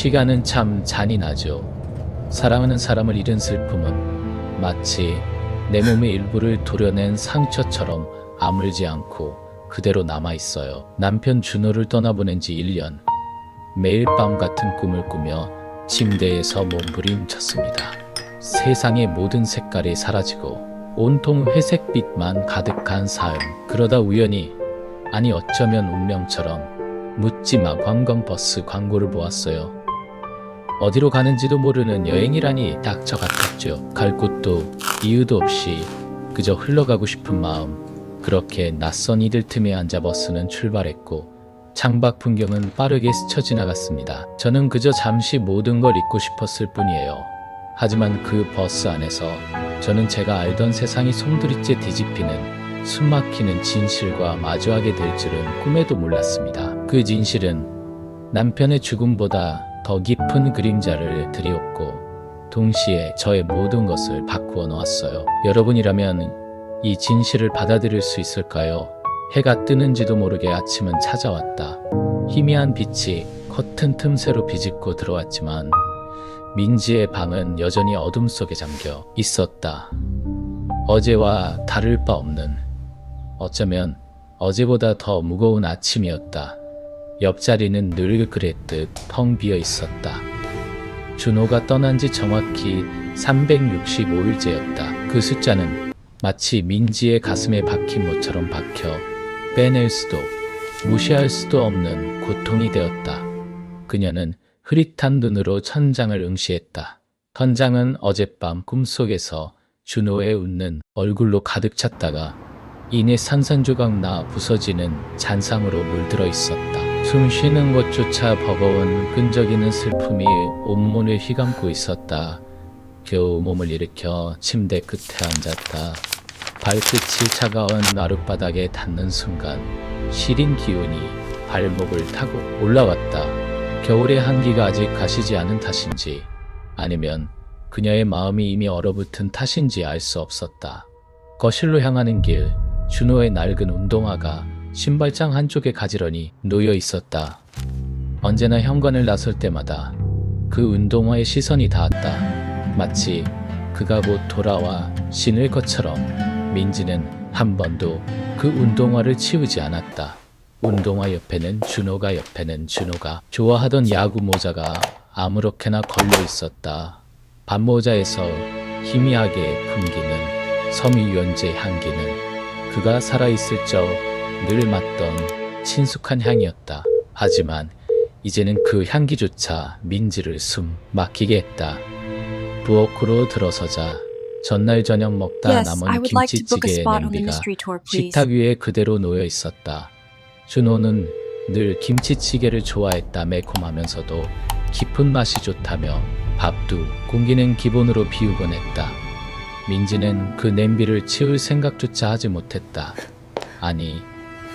시간은 참 잔인하죠. 사랑하는 사람을 잃은 슬픔은 마치 내 몸의 일부를 도려낸 상처처럼 아물지 않고 그대로 남아있어요. 남편 준호를 떠나보낸 지 1년. 매일 밤 같은 꿈을 꾸며 침대에서 몸부림쳤습니다. 세상의 모든 색깔이 사라지고 온통 회색빛만 가득한 삶. 그러다 우연히, 아니 어쩌면 운명처럼 묻지마 관광버스 광고를 보았어요. 어디로 가는지도 모르는 여행이라니 딱 저 같았죠. 갈 곳도 이유도 없이 그저 흘러가고 싶은 마음. 그렇게 낯선 이들 틈에 앉아 버스는 출발했고 창밖 풍경은 빠르게 스쳐 지나갔습니다. 저는 그저 잠시 모든 걸 잊고 싶었을 뿐이에요. 하지만 그 버스 안에서 저는 제가 알던 세상이 송두리째 뒤집히는 숨막히는 진실과 마주하게 될 줄은 꿈에도 몰랐습니다. 그 진실은 남편의 죽음보다 더 깊은 그림자를 드리웠고 동시에 저의 모든 것을 바꾸어 놓았어요. 여러분이라면 이 진실을 받아들일 수 있을까요? 해가 뜨는지도 모르게 아침은 찾아왔다. 희미한 빛이 커튼 틈새로 비집고 들어왔지만 민지의 방은 여전히 어둠 속에 잠겨 있었다. 어제와 다를 바 없는, 어쩌면 어제보다 더 무거운 아침이었다. 옆자리는 늘 그랬듯 텅 비어 있었다. 준호가 떠난 지 정확히 365일째였다. 그 숫자는 마치 민지의 가슴에 박힌 못처럼 박혀 빼낼 수도 무시할 수도 없는 고통이 되었다. 그녀는 흐릿한 눈으로 천장을 응시했다. 천장은 어젯밤 꿈속에서 준호의 웃는 얼굴로 가득 찼다가 이내 산산조각 나 부서지는 잔상으로 물들어 있었다. 숨 쉬는 것조차 버거운 끈적이는 슬픔이 온몸을 휘감고 있었다. 겨우 몸을 일으켜 침대 끝에 앉았다. 발끝이 차가운 나룻바닥에 닿는 순간 시린 기운이 발목을 타고 올라왔다. 겨울의 한기가 아직 가시지 않은 탓인지 아니면 그녀의 마음이 이미 얼어붙은 탓인지 알 수 없었다. 거실로 향하는 길, 준호의 낡은 운동화가 신발장 한쪽에 가지런히 놓여 있었다. 언제나 현관을 나설 때마다 그 운동화에 시선이 닿았다. 마치 그가 곧 돌아와 신을 것처럼 민지는 한 번도 그 운동화를 치우지 않았다. 운동화 옆에는 준호가, 옆에는 준호가 좋아하던 야구 모자가 아무렇게나 걸려 있었다. 반모자에서 희미하게 풍기는 섬유유연제 향기는 그가 살아있을 적 늘 맡던 친숙한 향이었다. 하지만 이제는 그 향기조차 민지를 숨 막히게 했다. 부엌으로 들어서자 전날 저녁 먹다 Yes, I 남은 would like to book a 김치찌개의 spot on the 냄비가 mystery tour, please. 식탁 위에 그대로 놓여 있었다. 준호는 늘 김치찌개를 좋아했다. 매콤하면서도 깊은 맛이 좋다며 밥도 공기는 기본으로 비우곤 했다. 민지는 그 냄비를 치울 생각조차 하지 못했다. 아니,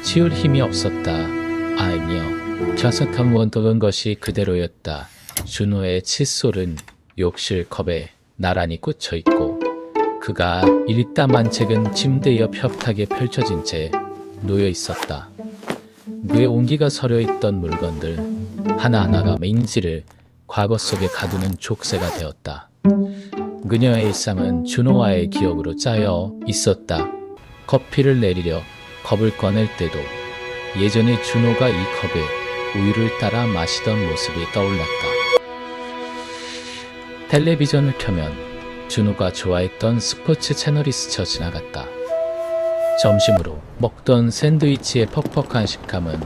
치울 힘이 없었다. 아니요. 좌석한 원동한 것이 그대로였다. 준호의 칫솔은 욕실 컵에 나란히 꽂혀있고 그가 읽다만 책은 침대 옆 협탁에 펼쳐진 채 놓여 있었다. 그의 온기가 서려있던 물건들 하나하나가 민지를 과거 속에 가두는 족쇄가 되었다. 그녀의 일상은 준호와의 기억으로 짜여 있었다. 커피를 내리려 컵을 꺼낼 때도 예전에 준호가 이 컵에 우유를 따라 마시던 모습이 떠올랐다. 텔레비전을 켜면 준호가 좋아했던 스포츠 채널이 스쳐 지나갔다. 점심으로 먹던 샌드위치의 퍽퍽한 식감은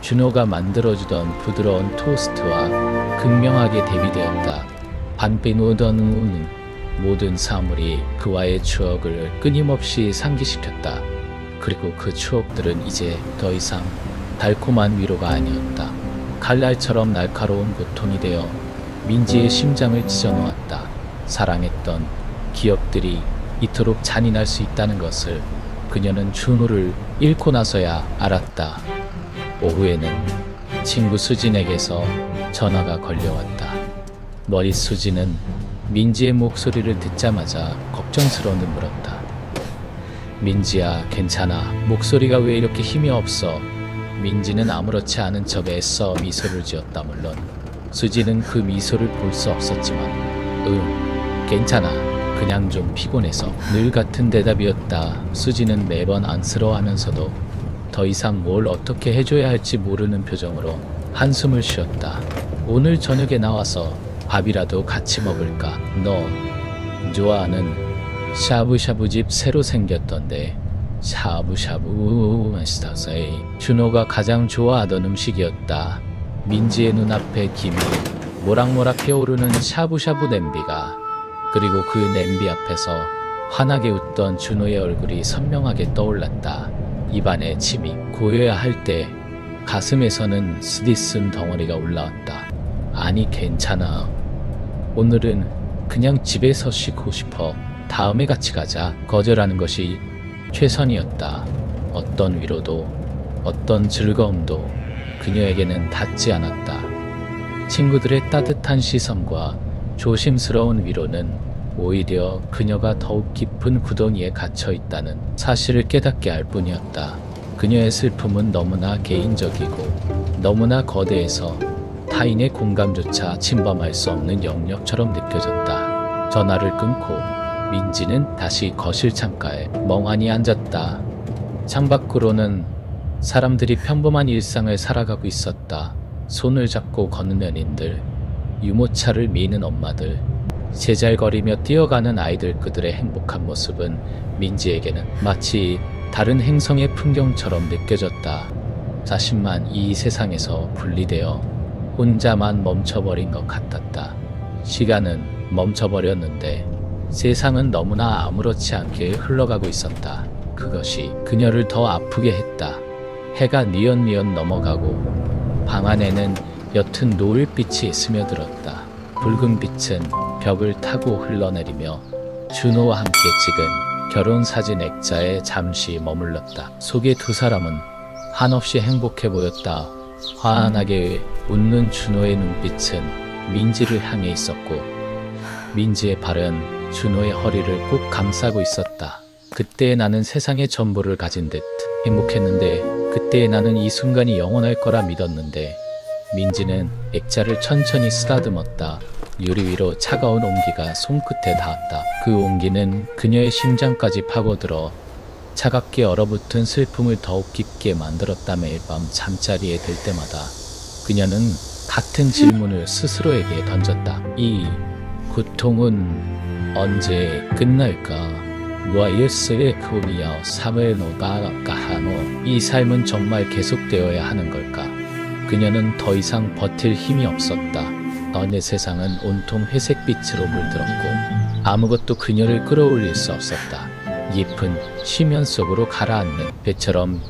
준호가 만들어주던 부드러운 토스트와 극명하게 대비되었다. 밤비 누우던 우는 모든 사물이 그와의 추억을 끊임없이 상기시켰다. 그리고 그 추억들은 이제 더 이상 달콤한 위로가 아니었다. 칼날처럼 날카로운 고통이 되어 민지의 심장을 찢어놓았다. 사랑했던 기억들이 이토록 잔인할 수 있다는 것을 그녀는 준호를 잃고 나서야 알았다. 오후에는 친구 수진에게서 전화가 걸려왔다. 머리 수진은 민지의 목소리를 듣자마자 걱정스러운 물었다. 민지야, 괜찮아. 목소리가 왜 이렇게 힘이 없어? 민지는 아무렇지 않은 척 애써 미소를 지었다. 물론 수지는 그 미소를 볼 수 없었지만 괜찮아. 그냥 좀 피곤해서. 늘 같은 대답이었다. 수지는 매번 안쓰러워하면서도 더 이상 뭘 어떻게 해줘야 할지 모르는 표정으로 한숨을 쉬었다. 오늘 저녁에 나와서 밥이라도 같이 먹을까? 너 좋아하는 샤브샤브집 새로 생겼던데. 샤브샤브 맛있다세이. 준호가 가장 좋아하던 음식이었다. 민지의 눈앞에 김이 모락모락 피어오르는 샤브샤브 냄비가, 그리고 그 냄비 앞에서 환하게 웃던 준호의 얼굴이 선명하게 떠올랐다. 입안에 침이 고여야 할 때 가슴에서는 쓰디쓴 덩어리가 올라왔다. 아니 괜찮아. 오늘은 그냥 집에서 쉬고 싶어. 다음에 같이 가자. 거절하는 것이 최선이었다. 어떤 위로도 어떤 즐거움도 그녀에게는 닿지 않았다. 친구들의 따뜻한 시선과 조심스러운 위로는 오히려 그녀가 더욱 깊은 구덩이에 갇혀 있다는 사실을 깨닫게 할 뿐이었다. 그녀의 슬픔은 너무나 개인적이고 너무나 거대해서 타인의 공감조차 침범할 수 없는 영역처럼 느껴졌다. 전화를 끊고 민지는 다시 거실 창가에 멍하니 앉았다. 창밖으로는 사람들이 평범한 일상을 살아가고 있었다. 손을 잡고 걷는 연인들, 유모차를 미는 엄마들, 제잘거리며 뛰어가는 아이들. 그들의 행복한 모습은 민지에게는 마치 다른 행성의 풍경처럼 느껴졌다. 자신만 이 세상에서 분리되어 혼자만 멈춰버린 것 같았다. 시간은 멈춰버렸는데 세상은 너무나 아무렇지 않게 흘러가고 있었다. 그것이 그녀를 더 아프게 했다. 해가 뉘엿뉘엿 넘어가고 방 안에는 옅은 노을빛이 스며들었다. 붉은 빛은 벽을 타고 흘러내리며 준호와 함께 찍은 결혼사진 액자에 잠시 머물렀다. 속의 두 사람은 한없이 행복해 보였다. 환하게 웃는 준호의 눈빛은 민지를 향해 있었고 민지의 발은 준호의 허리를 꼭 감싸고 있었다. 그때의 나는 세상의 전부를 가진 듯 행복했는데, 그때의 나는 이 순간이 영원할 거라 믿었는데. 민지는 액자를 천천히 쓰다듬었다. 유리 위로 차가운 온기가 손끝에 닿았다. 그 온기는 그녀의 심장까지 파고들어 차갑게 얼어붙은 슬픔을 더욱 깊게 만들었다. 매일 밤 잠자리에 들 때마다 그녀는 같은 질문을 스스로에게 던졌다. 이 고통은 언제 끝날까? 무아일스의 코미야오 사회노가가하노. 이 삶은 정말 계속되어야 하는 걸까? 그녀는 더 이상 버틸 힘이 없었다. 어느 세상은 온통 회색빛으로 물들었고 아무것도 그녀를 끌어올릴 수 없었다. 깊은 쉬면 속으로 가라앉는 배처럼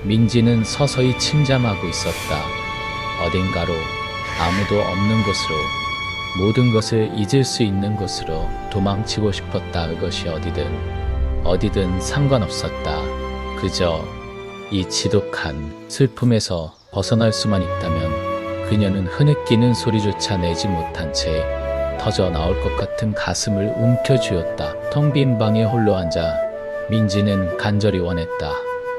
민지는 서서히 침잠하고 있었다. 어딘가로, 아무도 없는 곳으로, 모든 것을 잊을 수 있는 곳으로 도망치고 싶었다. 그것이 어디든 상관없었다. 그저 이 지독한 슬픔에서 벗어날 수만 있다면 그녀는 흐느끼는 소리조차 내지 못한 채 터져 나올 것 같은 가슴을 움켜쥐었다. 텅 빈 방에 홀로 앉아 민지는 간절히 원했다.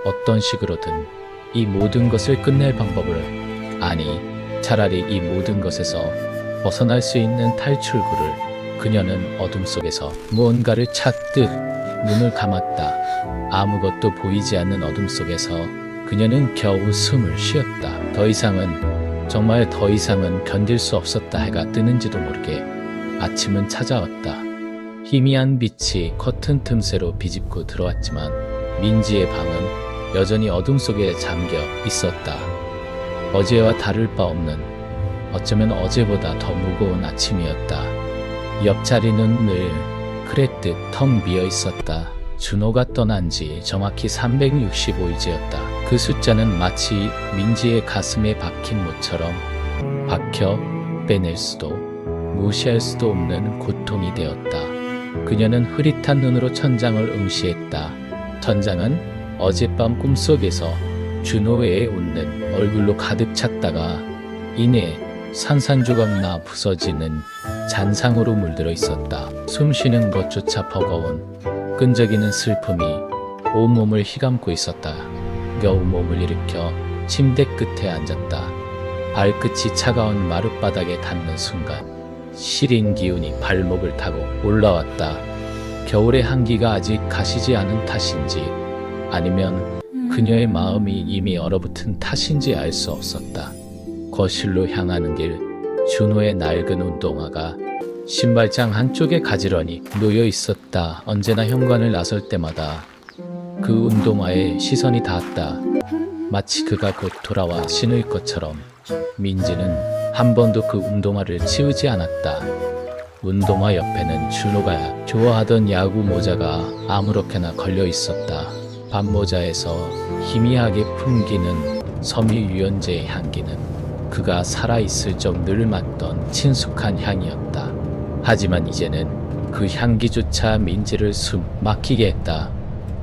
어떤 식으로든 이 모든 것을 끝낼 방법을, 아니 차라리 이 모든 것에서 벗어날 수 있는 탈출구를. 그녀는 어둠 속에서 무언가를 찾듯 눈을 감았다. 아무것도 보이지 않는 어둠 속에서 그녀는 겨우 숨을 쉬었다. 더 이상은, 정말 더 이상은 견딜 수 없었다. 해가 뜨는지도 모르게 아침은 찾아왔다. 희미한 빛이 커튼 틈새로 비집고 들어왔지만 민지의 방은 여전히 어둠 속에 잠겨 있었다. 어제와 다를 바 없는, 어쩌면 어제보다 더 무거운 아침이었다. 옆자리는 늘 그랬듯 텅 비어 있었다. 준호가 떠난 지 정확히 365일째였다. 그 숫자는 마치 민지의 가슴에 박힌 못처럼 박혀 빼낼 수도 무시할 수도 없는 고통이 되었다. 그녀는 흐릿한 눈으로 천장을 응시했다. 천장은 어젯밤 꿈속에서 준호의 웃는 얼굴로 가득 찼다가 이내 산산조각 나 부서지는 잔상으로 물들어 있었다. 숨쉬는 것조차 버거운 끈적이는 슬픔이 온몸을 휘감고 있었다. 겨우 몸을 일으켜 침대 끝에 앉았다. 발끝이 차가운 마룻바닥에 닿는 순간 시린 기운이 발목을 타고 올라왔다. 겨울의 한기가 아직 가시지 않은 탓인지 아니면 그녀의 마음이 이미 얼어붙은 탓인지 알 수 없었다. 거실로 향하는 길, 준호의 낡은 운동화가 신발장 한쪽에 가지런히 놓여 있었다. 언제나 현관을 나설 때마다 그 운동화에 시선이 닿았다. 마치 그가 곧 돌아와 신을 것처럼 민지는 한 번도 그 운동화를 치우지 않았다. 운동화 옆에는 준호가 좋아하던 야구 모자가 아무렇게나 걸려 있었다. 밤모자에서 희미하게 풍기는 섬유유연제의 향기는 그가 살아있을 적 늘 맡던 친숙한 향이었다. 하지만 이제는 그 향기조차 민지를 숨 막히게 했다.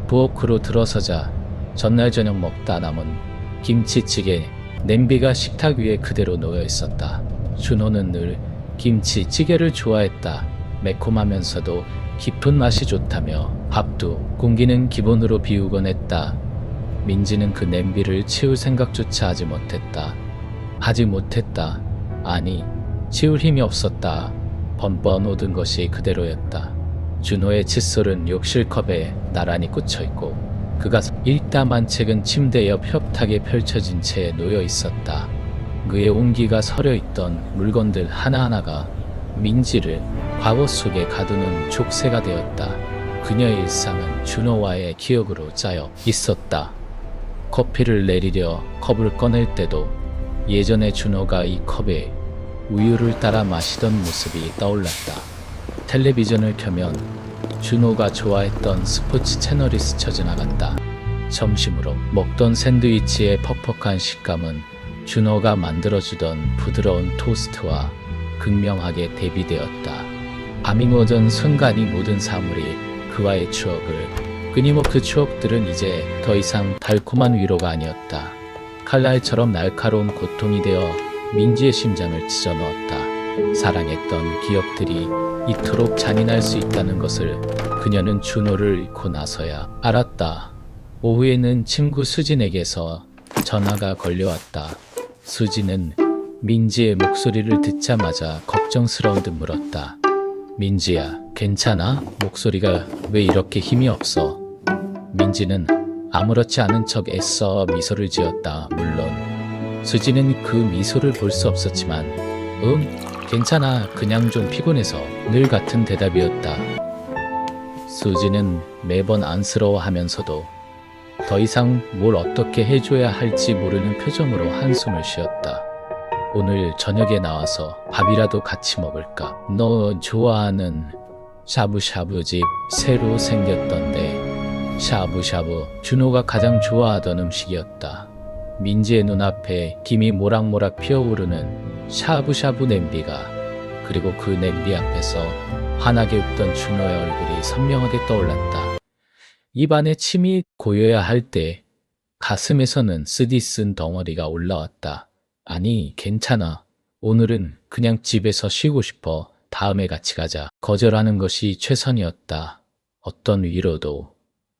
부엌으로 들어서자 전날 저녁 먹다 남은 김치찌개 냄비가 식탁 위에 그대로 놓여 있었다. 준호는 늘 김치찌개를 좋아했다. 매콤하면서도 깊은 맛이 좋다며 밥도 공기는 기본으로 비우곤 했다. 민지는 그 냄비를 치울 생각조차 하지 못했다. 아니, 치울 힘이 없었다. 번번 오든 것이 그대로였다. 준호의 칫솔은 욕실컵에 나란히 꽂혀있고 그가 읽다만 책은 침대 옆 협탁에 펼쳐진 채 놓여 있었다. 그의 온기가 서려있던 물건들 하나하나가 민지를 과거 속에 가두는 족쇄가 되었다. 그녀의 일상은 준호와의 기억으로 짜여 있었다. 커피를 내리려 컵을 꺼낼 때도 예전에 준호가 이 컵에 우유를 따라 마시던 모습이 떠올랐다. 텔레비전을 켜면 준호가 좋아했던 스포츠 채널이 스쳐 지나갔다. 점심으로 먹던 샌드위치의 퍽퍽한 식감은 준호가 만들어주던 부드러운 토스트와 극명하게 대비되었다. 밤이 오던 순간이 모든 사물이 그와의 추억을 끊임없이 그 추억들은 이제 더 이상 달콤한 위로가 아니었다. 칼날처럼 날카로운 고통이 되어 민지의 심장을 찢어 넣었다. 사랑했던 기억들이 이토록 잔인할 수 있다는 것을 그녀는 준호를 잃고 나서야 알았다. 오후에는 친구 수진에게서 전화가 걸려왔다. 수진은 민지의 목소리를 듣자마자 걱정스러운 듯 물었다. 민지야, 괜찮아? 목소리가 왜 이렇게 힘이 없어? 민지는 아무렇지 않은 척 애써 미소를 지었다. 물론 수지는 그 미소를 볼 수 없었지만 괜찮아. 그냥 좀 피곤해서 늘 같은 대답이었다. 수지는 매번 안쓰러워하면서도 더 이상 뭘 어떻게 해줘야 할지 모르는 표정으로 한숨을 쉬었다. 오늘 저녁에 나와서 밥이라도 같이 먹을까? 너 좋아하는 샤브샤브집 새로 생겼던데. 샤브샤브, 준호가 가장 좋아하던 음식이었다. 민지의 눈앞에 김이 모락모락 피어오르는 샤브샤브 냄비가, 그리고 그 냄비 앞에서 환하게 웃던 준호의 얼굴이 선명하게 떠올랐다. 입안에 침이 고여야 할 때 가슴에서는 쓰디쓴 덩어리가 올라왔다. 아니, 괜찮아. 오늘은 그냥 집에서 쉬고 싶어. 다음에 같이 가자. 거절하는 것이 최선이었다. 어떤 위로도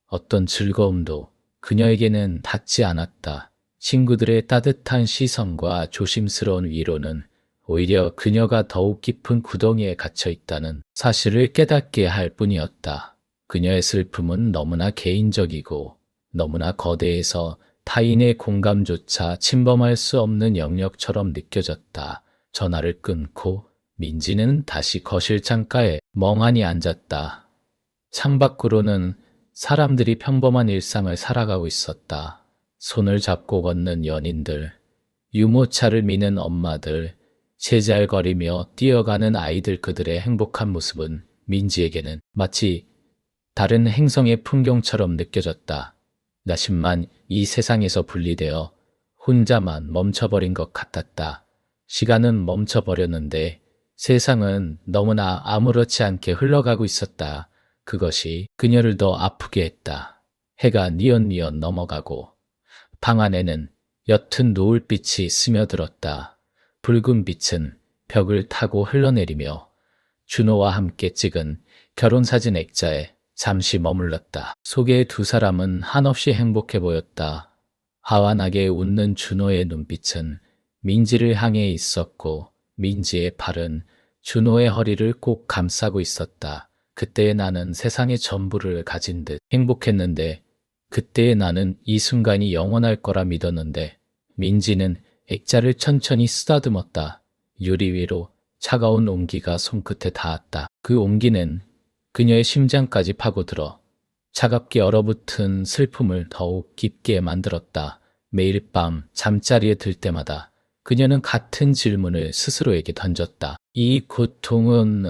어떤 즐거움도 그녀에게는 닿지 않았다. 친구들의 따뜻한 시선과 조심스러운 위로는 오히려 그녀가 더욱 깊은 구덩이에 갇혀 있다는 사실을 깨닫게 할 뿐이었다. 그녀의 슬픔은 너무나 개인적이고 너무나 거대해서 타인의 공감조차 침범할 수 없는 영역처럼 느껴졌다. 전화를 끊고 민지는 다시 거실 창가에 멍하니 앉았다. 창밖으로는 사람들이 평범한 일상을 살아가고 있었다. 손을 잡고 걷는 연인들, 유모차를 미는 엄마들, 제잘거리며 뛰어가는 아이들, 그들의 행복한 모습은 민지에게는 마치 다른 행성의 풍경처럼 느껴졌다. 나심만 이 세상에서 분리되어 혼자만 멈춰버린 것 같았다. 시간은 멈춰버렸는데 세상은 너무나 아무렇지 않게 흘러가고 있었다. 그것이 그녀를 더 아프게 했다. 해가 뉘엿뉘엿 넘어가고 방 안에는 옅은 노을빛이 스며들었다. 붉은 빛은 벽을 타고 흘러내리며 준호와 함께 찍은 결혼사진 액자에 잠시 머물렀다. 속의 두 사람은 한없이 행복해 보였다. 하완하게 웃는 준호의 눈빛은 민지를 향해 있었고 민지의 팔은 준호의 허리를 꼭 감싸고 있었다. 그때의 나는 세상의 전부를 가진 듯 행복했는데 그때의 나는 이 순간이 영원할 거라 믿었는데 민지는 액자를 천천히 쓰다듬었다. 유리 위로 차가운 온기가 손끝에 닿았다. 그 온기는 그녀의 심장까지 파고들어 차갑게 얼어붙은 슬픔을 더욱 깊게 만들었다. 매일 밤 잠자리에 들 때마다 그녀는 같은 질문을 스스로에게 던졌다. 이 고통은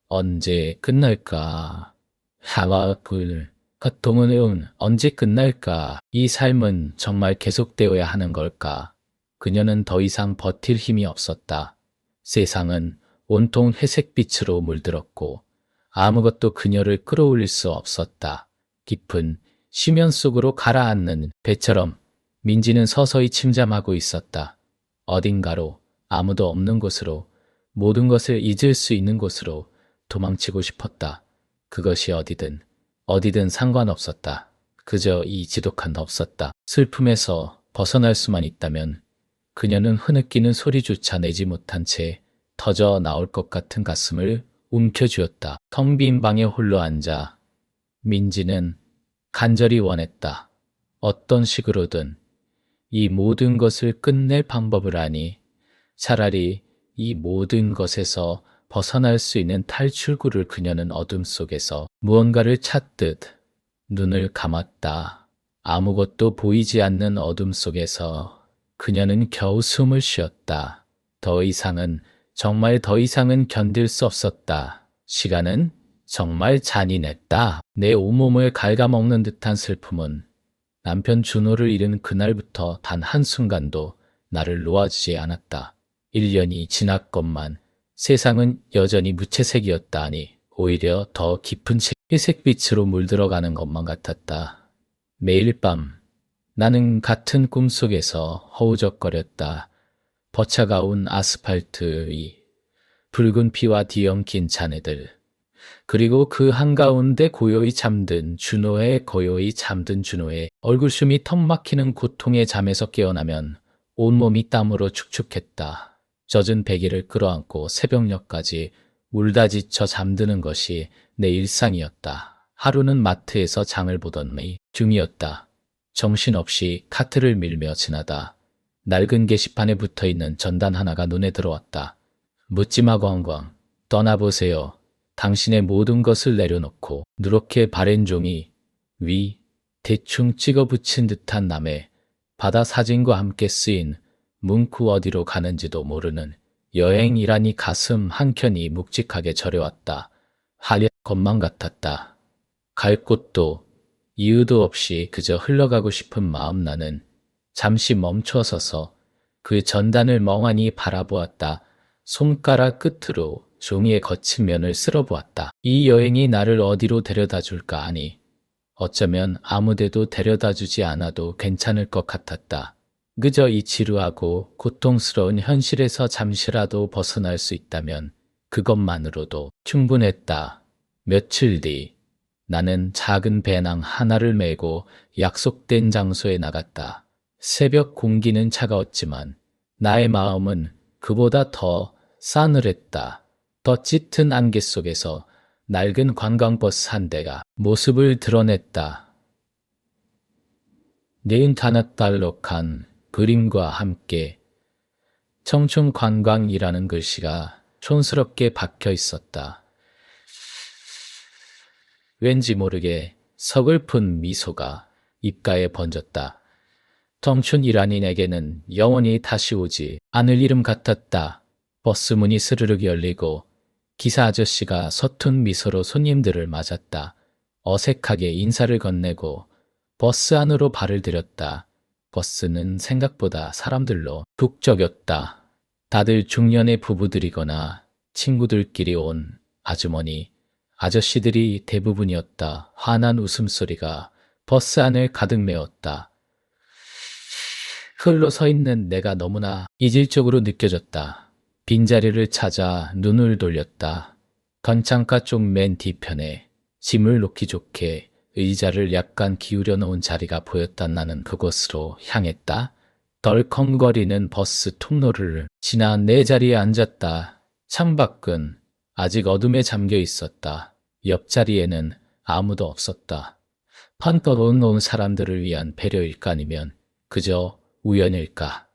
언제 끝날까? 고통은 언제 끝날까? 이 삶은 정말 계속되어야 하는 걸까? 그녀는 더 이상 버틸 힘이 없었다. 세상은 온통 회색빛으로 물들었고 아무것도 그녀를 끌어올릴 수 없었다. 깊은 심연 속으로 가라앉는 배처럼 민지는 서서히 침잠하고 있었다. 어딘가로, 아무도 없는 곳으로, 모든 것을 잊을 수 있는 곳으로 도망치고 싶었다. 그것이 어디든 상관없었다. 그저 이 지독한 없었다. 슬픔에서 벗어날 수만 있다면 그녀는 흐느끼는 소리조차 내지 못한 채 터져 나올 것 같은 가슴을 움켜쥐었다. 텅 빈 방에 홀로 앉아 민지는 간절히 원했다. 어떤 식으로든 이 모든 것을 끝낼 방법을 아니 차라리 이 모든 것에서 벗어날 수 있는 탈출구를 그녀는 어둠 속에서 무언가를 찾듯 눈을 감았다. 아무것도 보이지 않는 어둠 속에서 그녀는 겨우 숨을 쉬었다. 정말 더 이상은 견딜 수 없었다. 시간은 정말 잔인했다. 내 온몸을 갉아먹는 듯한 슬픔은 남편 준호를 잃은 그날부터 단 한순간도 나를 놓아주지 않았다. 1년이 지났건만 세상은 여전히 무채색이었다 하니 오히려 더 깊은 회색빛으로 물들어가는 것만 같았다. 매일 밤 나는 같은 꿈속에서 허우적거렸다. 버차가운 아스팔트 위, 붉은 피와 뒤엉킨 잔해들, 그리고 그 한가운데 고요히 잠든 준호의 얼굴숨이 턱 막히는 고통의 잠에서 깨어나면 온몸이 땀으로 축축했다. 젖은 베개를 끌어안고 새벽녘까지 울다 지쳐 잠드는 것이 내 일상이었다. 하루는 마트에서 장을 보던 중이었다. 정신없이 카트를 밀며 지나다 낡은 게시판에 붙어있는 전단 하나가 눈에 들어왔다. 묻지마 광광, 떠나보세요. 당신의 모든 것을 내려놓고 누렇게 바랜 종이 위 대충 찍어 붙인 듯한 남의 바다 사진과 함께 쓰인 문구 어디로 가는지도 모르는 여행이라니 가슴 한켠이 묵직하게 저려왔다. 하얀 것만 같았다. 갈 곳도 이유도 없이 그저 흘러가고 싶은 마음. 나는 잠시 멈춰서서 그 전단을 멍하니 바라보았다. 손가락 끝으로 종이의 거친 면을 쓸어보았다. 이 여행이 나를 어디로 데려다 줄까 하니 어쩌면 아무데도 데려다 주지 않아도 괜찮을 것 같았다. 그저 이 지루하고 고통스러운 현실에서 잠시라도 벗어날 수 있다면 그것만으로도 충분했다. 며칠 뒤 나는 작은 배낭 하나를 메고 약속된 장소에 나갔다. 새벽 공기는 차가웠지만 나의 마음은 그보다 더 싸늘했다. 더 짙은 안개 속에서 낡은 관광버스 한 대가 모습을 드러냈다. 네은타나달록한 그림과 함께 청춘관광이라는 글씨가 촌스럽게 박혀 있었다. 왠지 모르게 서글픈 미소가 입가에 번졌다. 청춘이라니 내게는 영원히 다시 오지 않을 이름 같았다. 버스 문이 스르륵 열리고 기사 아저씨가 서툰 미소로 손님들을 맞았다. 어색하게 인사를 건네고 버스 안으로 발을 들였다. 버스는 생각보다 사람들로 북적였다. 다들 중년의 부부들이거나 친구들끼리 온 아주머니, 아저씨들이 대부분이었다. 환한 웃음소리가 버스 안을 가득 메웠다. 홀로 서 있는 내가 너무나 이질적으로 느껴졌다. 빈자리를 찾아 눈을 돌렸다. 건창가 쪽 맨 뒤편에 짐을 놓기 좋게 의자를 약간 기울여 놓은 자리가 보였다. 나는 그곳으로 향했다. 덜컹거리는 버스 통로를 지나 내 자리에 앉았다. 창밖은 아직 어둠에 잠겨 있었다. 옆자리에는 아무도 없었다. 판떠온 온 사람들을 위한 배려일까 아니면 그저 우연일까.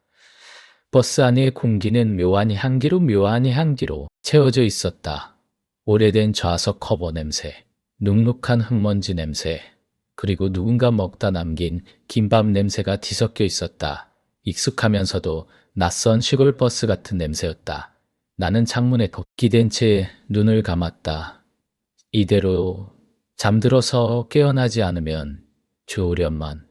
버스 안의 공기는 묘한 향기로 채워져 있었다. 오래된 좌석 커버 냄새, 눅눅한 흙먼지 냄새, 그리고 누군가 먹다 남긴 김밥 냄새가 뒤섞여 있었다. 익숙하면서도 낯선 시골 버스 같은 냄새였다. 나는 창문에 기댄 채 눈을 감았다. 이대로 잠들어서 깨어나지 않으면 좋으련만.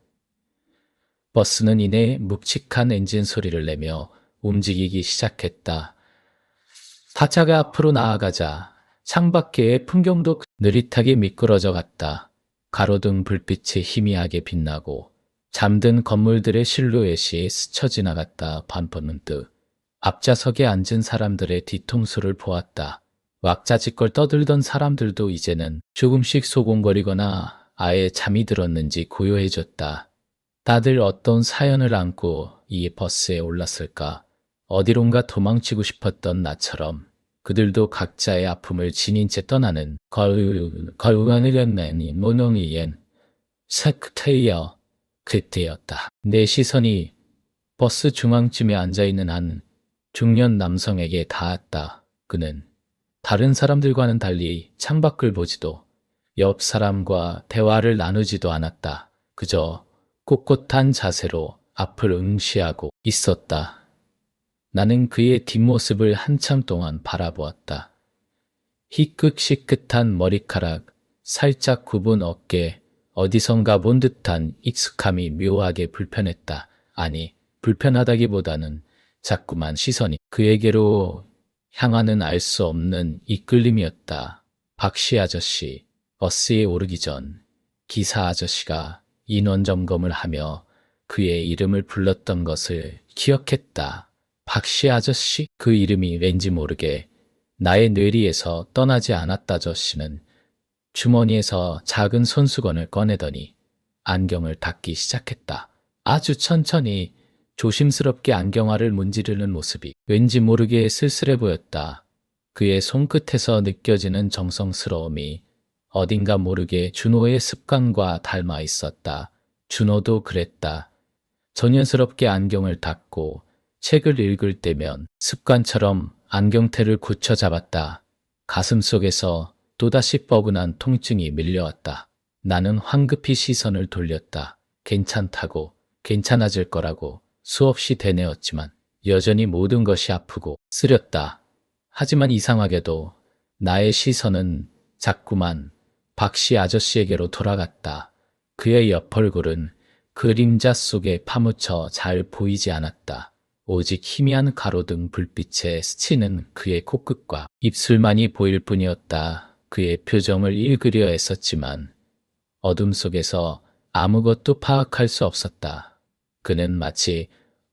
버스는 이내 묵직한 엔진 소리를 내며 움직이기 시작했다. 타차가 앞으로 나아가자 창밖의 풍경도 느릿하게 미끄러져 갔다. 가로등 불빛이 희미하게 빛나고 잠든 건물들의 실루엣이 스쳐 지나갔다. 반포문득 앞좌석에 앉은 사람들의 뒤통수를 보았다. 왁자지껄 떠들던 사람들도 이제는 조금씩 소곤거리거나 아예 잠이 들었는지 고요해졌다. 다들 어떤 사연을 안고 이 버스에 올랐을까? 어디론가 도망치고 싶었던 나처럼 그들도 각자의 아픔을 지닌 채 떠나는 걸우가느련맨이 모노니엔 세크테이어 그때였다. 내 시선이 버스 중앙쯤에 앉아있는 한 중년 남성에게 닿았다. 그는 다른 사람들과는 달리 창밖을 보지도 옆 사람과 대화를 나누지도 않았다. 그저 꼿꼿한 자세로 앞을 응시하고 있었다. 나는 그의 뒷모습을 한참 동안 바라보았다. 희끗희끗한 머리카락, 살짝 굽은 어깨, 어디선가 본 듯한 익숙함이 묘하게 불편했다. 아니, 불편하다기보다는 자꾸만 시선이 그에게로 향하는 알 수 없는 이끌림이었다. 박씨 아저씨, 버스에 오르기 전 기사 아저씨가 인원 점검을 하며 그의 이름을 불렀던 것을 기억했다. 박씨 아저씨? 그 이름이 왠지 모르게 나의 뇌리에서 떠나지 않았다. 아저씨는 주머니에서 작은 손수건을 꺼내더니 안경을 닦기 시작했다. 아주 천천히 조심스럽게 안경알을 문지르는 모습이 왠지 모르게 쓸쓸해 보였다. 그의 손끝에서 느껴지는 정성스러움이 어딘가 모르게 준호의 습관과 닮아 있었다. 준호도 그랬다. 전연스럽게 안경을 닦고 책을 읽을 때면 습관처럼 안경테를 굳혀 잡았다. 가슴 속에서 또다시 뻐근한 통증이 밀려왔다. 나는 황급히 시선을 돌렸다. 괜찮다고, 괜찮아질 거라고 수없이 되뇌었지만 여전히 모든 것이 아프고 쓰렸다. 하지만 이상하게도 나의 시선은 자꾸만 박씨 아저씨에게로 돌아갔다. 그의 옆 얼굴은 그림자 속에 파묻혀 잘 보이지 않았다. 오직 희미한 가로등 불빛에 스치는 그의 코끝과 입술만이 보일 뿐이었다. 그의 표정을 읽으려 애썼지만 어둠 속에서 아무것도 파악할 수 없었다. 그는 마치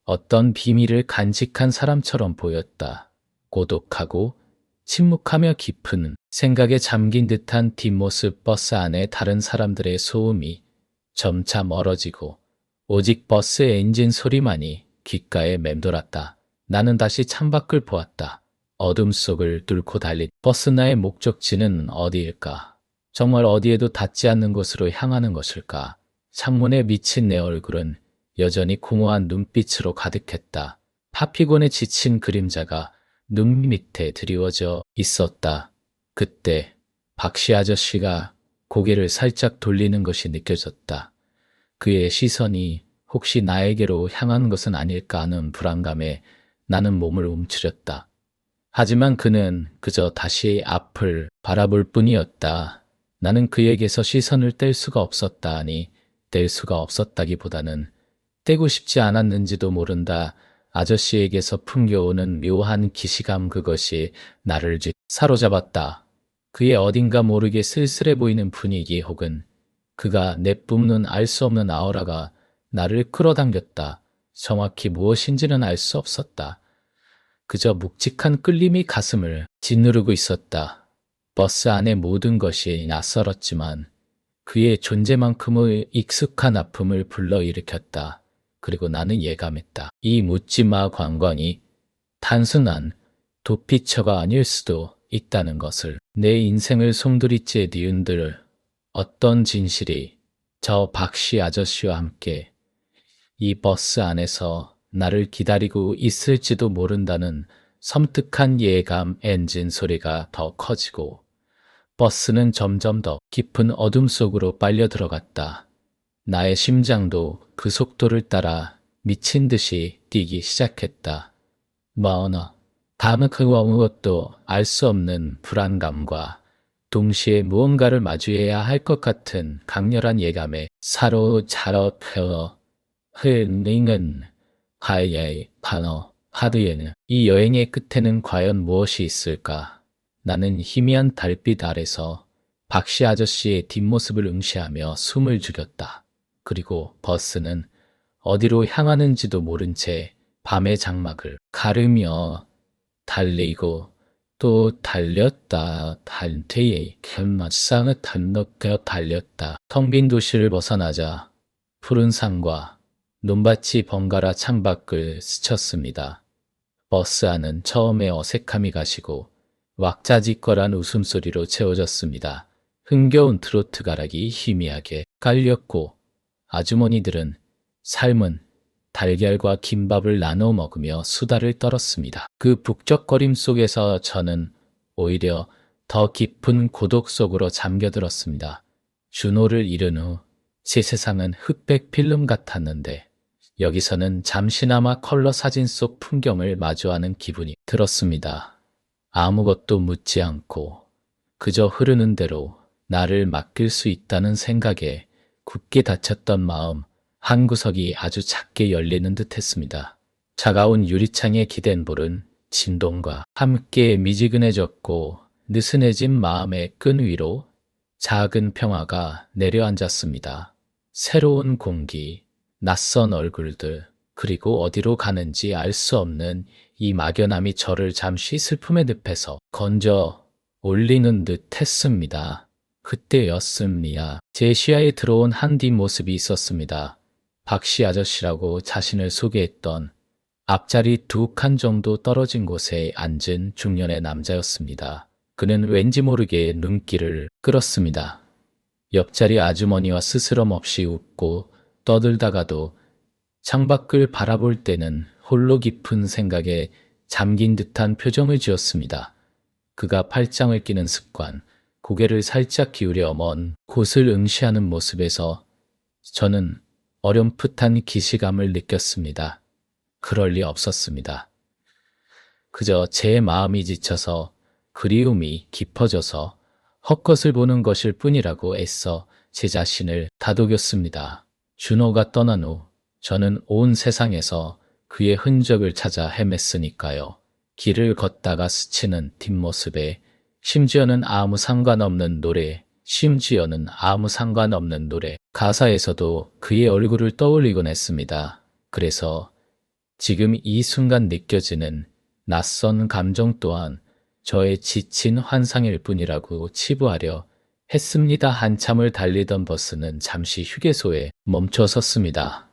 어떤 비밀을 간직한 사람처럼 보였다. 고독하고 침묵하며 깊은 생각에 잠긴 듯한 뒷모습. 버스 안에 다른 사람들의 소음이 점차 멀어지고 오직 버스 엔진 소리만이 귓가에 맴돌았다. 나는 다시 창밖을 보았다. 어둠 속을 뚫고 달린 버스. 나의 목적지는 어디일까? 정말 어디에도 닿지 않는 곳으로 향하는 것일까? 창문에 비친 내 얼굴은 여전히 공허한 눈빛으로 가득했다. 파피곤에 지친 그림자가 눈 밑에 드리워져 있었다. 그때 박씨 아저씨가 고개를 살짝 돌리는 것이 느껴졌다. 그의 시선이 혹시 나에게로 향하는 것은 아닐까 하는 불안감에 나는 몸을 움츠렸다. 하지만 그는 그저 다시 앞을 바라볼 뿐이었다. 나는 그에게서 시선을 뗄 수가 없었다. 아니, 뗄 수가 없었다기보다는 떼고 싶지 않았는지도 모른다. 아저씨에게서 풍겨오는 묘한 기시감, 그것이 나를 사로잡았다. 그의 어딘가 모르게 쓸쓸해 보이는 분위기 혹은 그가 내뿜는 알 수 없는 아우라가 나를 끌어당겼다. 정확히 무엇인지는 알 수 없었다. 그저 묵직한 끌림이 가슴을 짓누르고 있었다. 버스 안의 모든 것이 낯설었지만 그의 존재만큼의 익숙한 아픔을 불러일으켰다. 그리고 나는 예감했다. 이 묻지마 관광이 단순한 도피처가 아닐 수도 있다는 것을. 내 인생을 송두리째 뒤흔들 어떤 진실이 저 박씨 아저씨와 함께 이 버스 안에서 나를 기다리고 있을지도 모른다는 섬뜩한 예감. 엔진 소리가 더 커지고 버스는 점점 더 깊은 어둠 속으로 빨려 들어갔다. 나의 심장도 그 속도를 따라 미친 듯이 뛰기 시작했다. 마어나 다음은 그 아무것도 알 수 없는 불안감과 동시에 무언가를 마주해야 할 것 같은 강렬한 예감에 사로잡혀 흐르는 하의 반어 하드에는 이 여행의 끝에는 과연 무엇이 있을까? 나는 희미한 달빛 아래서 박씨 아저씨의 뒷모습을 응시하며 숨을 죽였다. 그리고 버스는 어디로 향하는지도 모른 채 밤의 장막을 가르며 달리고 또 달렸다. 달퇴의 견맛상을 단너껴 달렸다. 텅 빈 도시를 벗어나자 푸른 산과 논밭이 번갈아 창밖을 스쳤습니다. 버스 안은 처음에 어색함이 가시고 왁자지껄한 웃음소리로 채워졌습니다. 흥겨운 트로트 가락이 희미하게 깔렸고 아주머니들은 삶은 달걀과 김밥을 나눠 먹으며 수다를 떨었습니다. 그 북적거림 속에서 저는 오히려 더 깊은 고독 속으로 잠겨들었습니다. 준호를 잃은 후 제 세상은 흑백 필름 같았는데 여기서는 잠시나마 컬러 사진 속 풍경을 마주하는 기분이 들었습니다. 아무것도 묻지 않고 그저 흐르는 대로 나를 맡길 수 있다는 생각에 굳게 닫혔던 마음 한 구석이 아주 작게 열리는 듯 했습니다. 차가운 유리창에 기댄 볼은 진동과 함께 미지근해졌고 느슨해진 마음의 끈 위로 작은 평화가 내려앉았습니다. 새로운 공기, 낯선 얼굴들, 그리고 어디로 가는지 알 수 없는 이 막연함이 저를 잠시 슬픔의 늪에서 건져 올리는 듯 했습니다. 그때였습니다. 제 시야에 들어온 한 뒷모습이 있었습니다. 박씨 아저씨라고 자신을 소개했던 앞자리 2칸 정도 떨어진 곳에 앉은 중년의 남자였습니다. 그는 왠지 모르게 눈길을 끌었습니다. 옆자리 아주머니와 스스럼 없이 웃고 떠들다가도 창밖을 바라볼 때는 홀로 깊은 생각에 잠긴 듯한 표정을 지었습니다. 그가 팔짱을 끼는 습관, 고개를 살짝 기울여 먼 곳을 응시하는 모습에서 저는 어렴풋한 기시감을 느꼈습니다. 그럴 리 없었습니다. 그저 제 마음이 지쳐서 그리움이 깊어져서 헛것을 보는 것일 뿐이라고 애써 제 자신을 다독였습니다. 준호가 떠난 후 저는 온 세상에서 그의 흔적을 찾아 헤맸으니까요. 길을 걷다가 스치는 뒷모습에 심지어는 아무 상관없는 노래, 가사에서도 그의 얼굴을 떠올리곤 했습니다. 그래서 지금 이 순간 느껴지는 낯선 감정 또한 저의 지친 환상일 뿐이라고 치부하려 했습니다. 한참을 달리던 버스는 잠시 휴게소에 멈춰 섰습니다.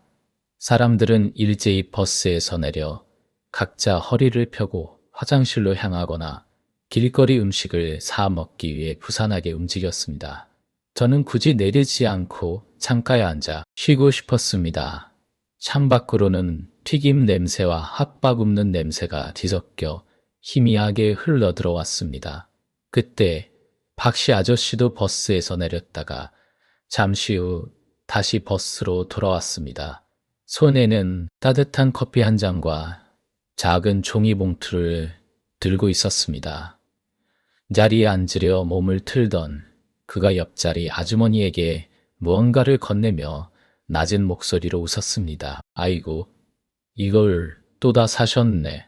사람들은 일제히 버스에서 내려 각자 허리를 펴고 화장실로 향하거나 길거리 음식을 사 먹기 위해 부산하게 움직였습니다. 저는 굳이 내리지 않고 창가에 앉아 쉬고 싶었습니다. 창밖으로는 튀김 냄새와 핫바 굽는 냄새가 뒤섞여 희미하게 흘러 들어왔습니다. 그때 박씨 아저씨도 버스에서 내렸다가 잠시 후 다시 버스로 돌아왔습니다. 손에는 따뜻한 커피 한 잔과 작은 종이봉투를 들고 있었습니다. 자리에 앉으려 몸을 틀던 그가 옆자리 아주머니에게 무언가를 건네며 낮은 목소리로 웃었습니다. 아이고, 이걸 또 다 사셨네.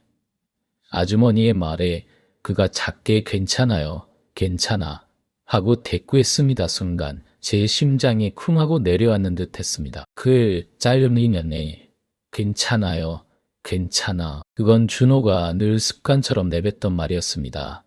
아주머니의 말에 그가 작게 괜찮아요, 괜찮아 하고 대꾸했습니다. 순간 제 심장이 쿵 하고 내려앉는 듯 했습니다. 그 짧으면에 괜찮아요, 괜찮아. 그건 준호가 늘 습관처럼 내뱉던 말이었습니다.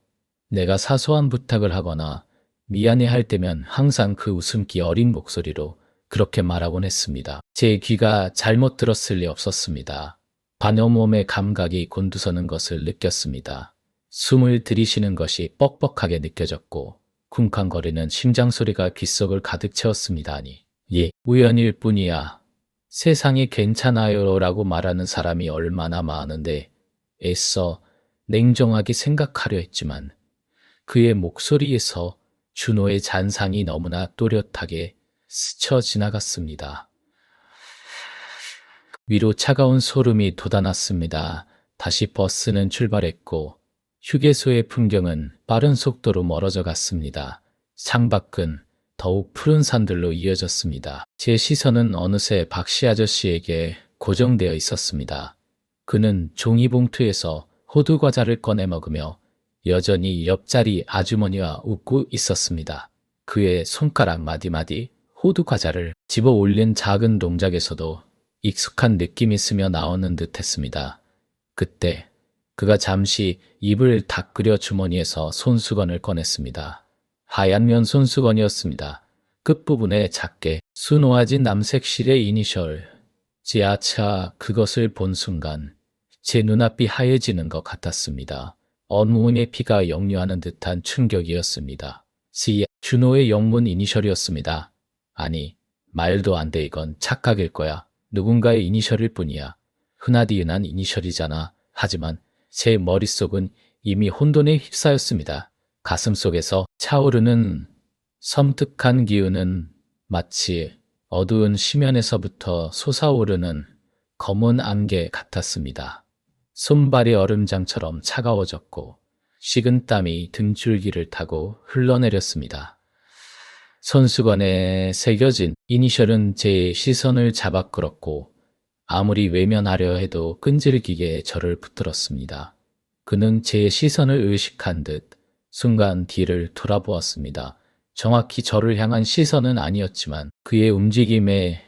내가 사소한 부탁을 하거나 미안해할 때면 항상 그 웃음기 어린 목소리로 그렇게 말하곤 했습니다. 제 귀가 잘못 들었을 리 없었습니다. 온몸의 감각이 곤두서는 것을 느꼈습니다. 숨을 들이쉬는 것이 뻑뻑하게 느껴졌고 쿵쾅거리는 심장 소리가 귓속을 가득 채웠습니다. 아니, 예, 우연일 뿐이야. 세상이 괜찮아요 라고 말하는 사람이 얼마나 많은데 애써 냉정하게 생각하려 했지만 그의 목소리에서 준호의 잔상이 너무나 또렷하게 스쳐 지나갔습니다. 위로 차가운 소름이 돋아났습니다. 다시 버스는 출발했고 휴게소의 풍경은 빠른 속도로 멀어져 갔습니다. 창밖은 더욱 푸른 산들로 이어졌습니다. 제 시선은 어느새 박씨 아저씨에게 고정되어 있었습니다. 그는 종이봉투에서 호두 과자를 꺼내 먹으며 여전히 옆자리 아주머니와 웃고 있었습니다. 그의 손가락 마디마디 호두 과자를 집어 올린 작은 동작에서도 익숙한 느낌이 스며 나오는 듯 했습니다. 그때 그가 잠시 입을 닦으려 주머니에서 손수건을 꺼냈습니다. 하얀 면 손수건이었습니다. 끝부분에 작게 수놓아진 남색 실의 이니셜 지아차. 그것을 본 순간 제 눈앞이 하얘지는 것 같았습니다. 온몸에 피가 역류하는 듯한 충격이었습니다. 준호의 영문 이니셜이었습니다. 아니, 말도 안 돼. 이건 착각일 거야. 누군가의 이니셜일 뿐이야. 흔하디흔한 이니셜이잖아. 하지만 제 머릿속은 이미 혼돈에 휩싸였습니다. 가슴속에서 차오르는 섬뜩한 기운은 마치 어두운 심연에서부터 솟아오르는 검은 안개 같았습니다. 손발이 얼음장처럼 차가워졌고 식은 땀이 등줄기를 타고 흘러내렸습니다. 손수건에 새겨진 이니셜은 제 시선을 잡아 끌었고 아무리 외면하려 해도 끈질기게 저를 붙들었습니다. 그는 제 시선을 의식한 듯 순간 뒤를 돌아보았습니다. 정확히 저를 향한 시선은 아니었지만 그의 움직임에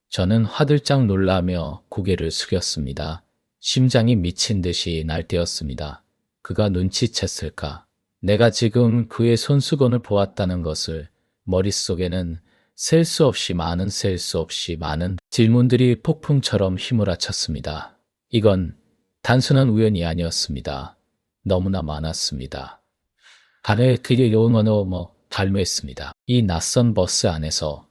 저는 화들짝 놀라며 고개를 숙였습니다. 심장이 미친 듯이 날뛰었습니다. 그가 눈치챘을까? 내가 지금 그의 손수건을 보았다는 것을. 머릿속에는 셀 수 없이 많은 질문들이 폭풍처럼 휘몰아쳤습니다. 이건 단순한 우연이 아니었습니다. 너무나 많았습니다. 발에 그의 영어로 발매했습니다. 이 낯선 버스 안에서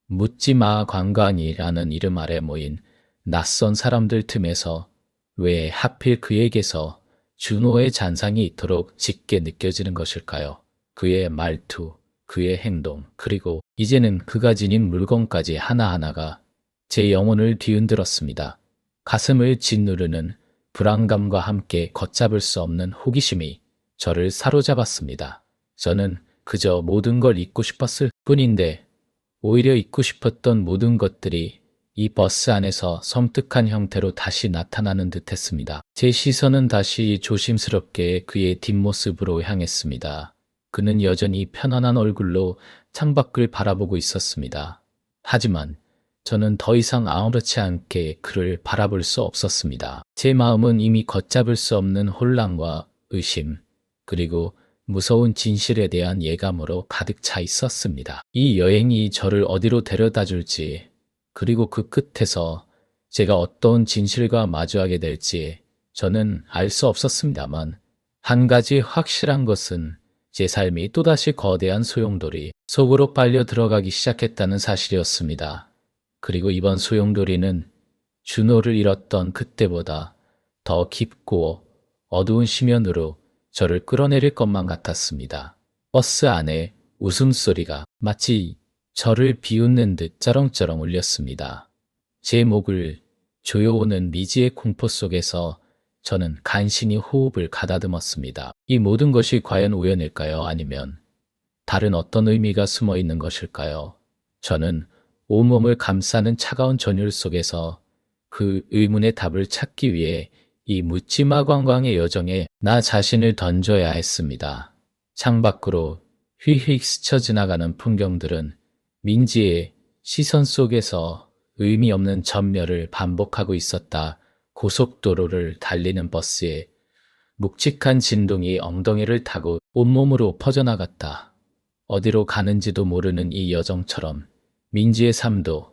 묻지마 관광이라는 이름 아래 모인 낯선 사람들 틈에서 왜 하필 그에게서 준호의 잔상이 이토록 짙게 느껴지는 것일까요? 그의 말투, 그의 행동, 그리고 이제는 그가 지닌 물건까지 하나하나가 제 영혼을 뒤흔들었습니다. 가슴을 짓누르는 불안감과 함께 걷잡을 수 없는 호기심이 저를 사로잡았습니다. 저는 그저 모든 걸 잊고 싶었을 뿐인데 오히려 잊고 싶었던 모든 것들이 이 버스 안에서 섬뜩한 형태로 다시 나타나는 듯했습니다. 제 시선은 다시 조심스럽게 그의 뒷모습으로 향했습니다. 그는 여전히 편안한 얼굴로 창밖을 바라보고 있었습니다. 하지만 저는 더 이상 아무렇지 않게 그를 바라볼 수 없었습니다. 제 마음은 이미 걷잡을 수 없는 혼란과 의심, 그리고 무서운 진실에 대한 예감으로 가득 차 있었습니다. 이 여행이 저를 어디로 데려다 줄지, 그리고 그 끝에서 제가 어떤 진실과 마주하게 될지 저는 알 수 없었습니다만 한 가지 확실한 것은 제 삶이 또다시 거대한 소용돌이 속으로 빨려 들어가기 시작했다는 사실이었습니다. 그리고 이번 소용돌이는 준호를 잃었던 그때보다 더 깊고 어두운 심연으로 저를 끌어내릴 것만 같았습니다. 버스 안에 웃음소리가 마치 저를 비웃는 듯 쩌렁쩌렁 울렸습니다. 제 목을 조여오는 미지의 공포 속에서 저는 간신히 호흡을 가다듬었습니다. 이 모든 것이 과연 우연일까요? 아니면 다른 어떤 의미가 숨어 있는 것일까요? 저는 온몸을 감싸는 차가운 전율 속에서 그 의문의 답을 찾기 위해 이 묻지마 관광의 여정에 나 자신을 던져야 했습니다. 창밖으로 휘휙 스쳐 지나가는 풍경들은 민지의 시선 속에서 의미 없는 전멸을 반복하고 있었다. 고속도로를 달리는 버스에 묵직한 진동이 엉덩이를 타고 온몸으로 퍼져나갔다. 어디로 가는지도 모르는 이 여정처럼 민지의 삶도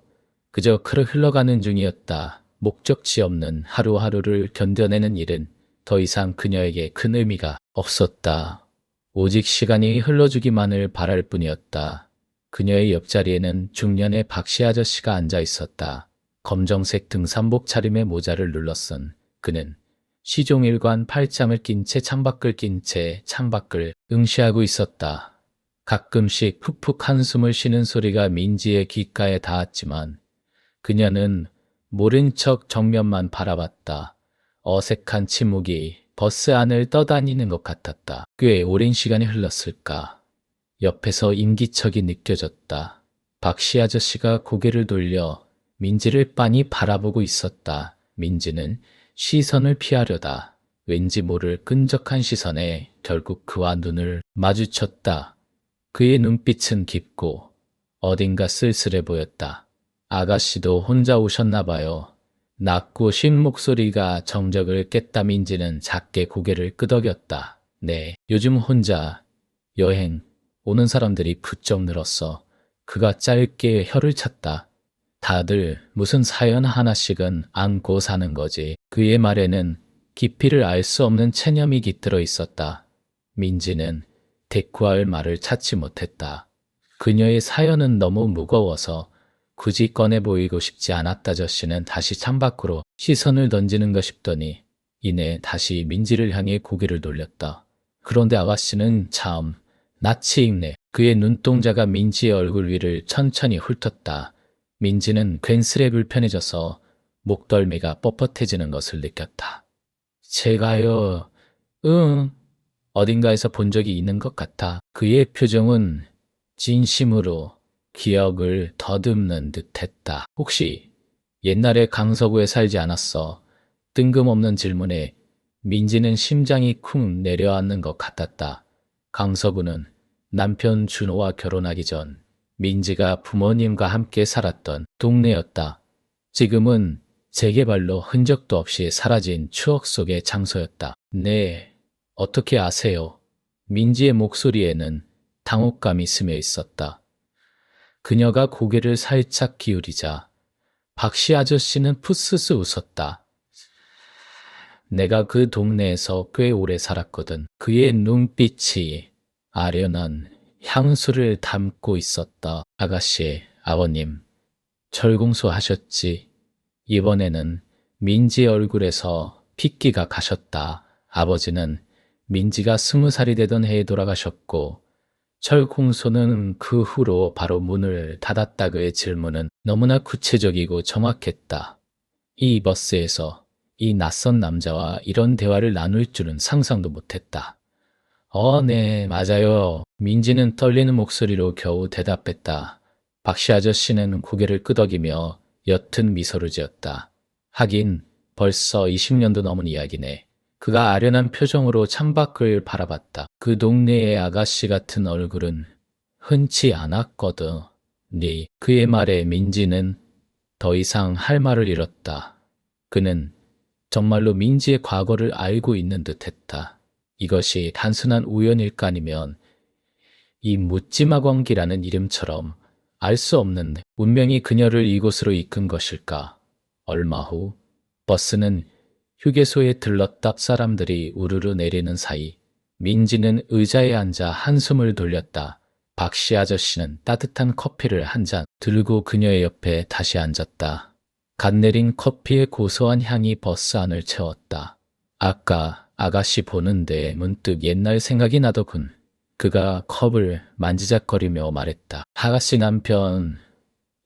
그저 그러 흘러가는 중이었다. 목적지 없는 하루하루를 견뎌내는 일은 더 이상 그녀에게 큰 의미가 없었다. 오직 시간이 흘러주기만을 바랄 뿐이었다. 그녀의 옆자리에는 중년의 박씨 아저씨가 앉아 있었다. 검정색 등산복 차림의 모자를 눌러쓴 그는 시종일관 팔짱을 낀 채 창밖을 낀 채 창밖을 응시하고 있었다. 가끔씩 푹푹 한숨을 쉬는 소리가 민지의 귓가에 닿았지만 그녀는 모른 척 정면만 바라봤다. 어색한 침묵이 버스 안을 떠다니는 것 같았다. 꽤 오랜 시간이 흘렀을까. 옆에서 인기척이 느껴졌다. 박씨 아저씨가 고개를 돌려 민지를 빤히 바라보고 있었다. 민지는 시선을 피하려다 왠지 모를 끈적한 시선에 결국 그와 눈을 마주쳤다. 그의 눈빛은 깊고 어딘가 쓸쓸해 보였다. 아가씨도 혼자 오셨나 봐요. 낮고 쉰 목소리가 정적을 깼다. 민지는 작게 고개를 끄덕였다. 네, 요즘 혼자 여행 오는 사람들이 부쩍 늘었어. 그가 짧게 혀를 찼다. 다들 무슨 사연 하나씩은 안고 사는 거지. 그의 말에는 깊이를 알 수 없는 체념이 깃들어 있었다. 민지는 대꾸할 말을 찾지 못했다. 그녀의 사연은 너무 무거워서 굳이 꺼내 보이고 싶지 않았다. 아저씨는 다시 창밖으로 시선을 던지는가 싶더니 이내 다시 민지를 향해 고개를 돌렸다. 그런데 아가씨는 참 낯이 익네. 그의 눈동자가 민지의 얼굴 위를 천천히 훑었다. 민지는 괜스레 불편해져서 목덜미가 뻣뻣해지는 것을 느꼈다. 제가요, 어딘가에서 본 적이 있는 것 같아. 그의 표정은 진심으로 기억을 더듬는 듯 했다. 혹시 옛날에 강서구에 살지 않았어? 뜬금없는 질문에 민지는 심장이 쿵 내려앉는 것 같았다. 강서구는 남편 준호와 결혼하기 전 민지가 부모님과 함께 살았던 동네였다. 지금은 재개발로 흔적도 없이 사라진 추억 속의 장소였다. 네, 어떻게 아세요? 민지의 목소리에는 당혹감이 스며 있었다. 그녀가 고개를 살짝 기울이자 박씨 아저씨는 푸스스 웃었다. 내가 그 동네에서 꽤 오래 살았거든. 그의 눈빛이 아련한 향수를 담고 있었다. 아가씨, 아버님, 철공소 하셨지. 이번에는 민지의 얼굴에서 핏기가 가셨다. 아버지는 민지가 20살이 되던 해에 돌아가셨고 철공소는 그 후로 바로 문을 닫았다. 그의 질문은 너무나 구체적이고 정확했다. 이 버스에서 이 낯선 남자와 이런 대화를 나눌 줄은 상상도 못했다. 네, 맞아요. 민지는 떨리는 목소리로 겨우 대답했다. 박씨 아저씨는 고개를 끄덕이며 옅은 미소를 지었다. 하긴 벌써 20년도 넘은 이야기네. 그가 아련한 표정으로 창밖을 바라봤다. 그 동네의 아가씨 같은 얼굴은 흔치 않았거든. 네, 그의 말에 민지는 더 이상 할 말을 잃었다. 그는 정말로 민지의 과거를 알고 있는 듯했다. 이것이 단순한 우연일까 아니면 이 묻지마광기라는 이름처럼 알 수 없는 운명이 그녀를 이곳으로 이끈 것일까. 얼마 후 버스는 휴게소에 들렀다. 사람들이 우르르 내리는 사이 민지는 의자에 앉아 한숨을 돌렸다. 박씨 아저씨는 따뜻한 커피를 한 잔 들고 그녀의 옆에 다시 앉았다. 갓 내린 커피의 고소한 향이 버스 안을 채웠다. 아까 아가씨 보는데 문득 옛날 생각이 나더군. 그가 컵을 만지작거리며 말했다. 아가씨 남편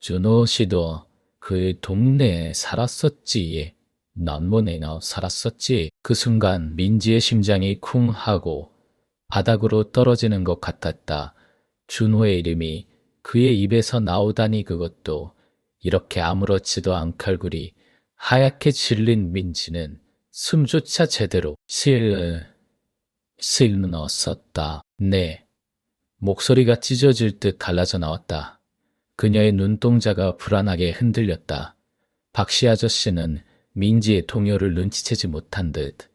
준호 씨도 그 동네에 살았었지. 난모네나 살았었지. 그 순간 민지의 심장이 쿵 하고 바닥으로 떨어지는 것 같았다. 준호의 이름이 그의 입에서 나오다니, 그것도 이렇게 아무렇지도 않게 얼굴이 하얗게 질린 민지는 숨조차 제대로 쉴 넣었었다. 네. 목소리가 찢어질 듯 갈라져 나왔다. 그녀의 눈동자가 불안하게 흔들렸다. 박씨 아저씨는 민지의 동요를 눈치채지 못한 듯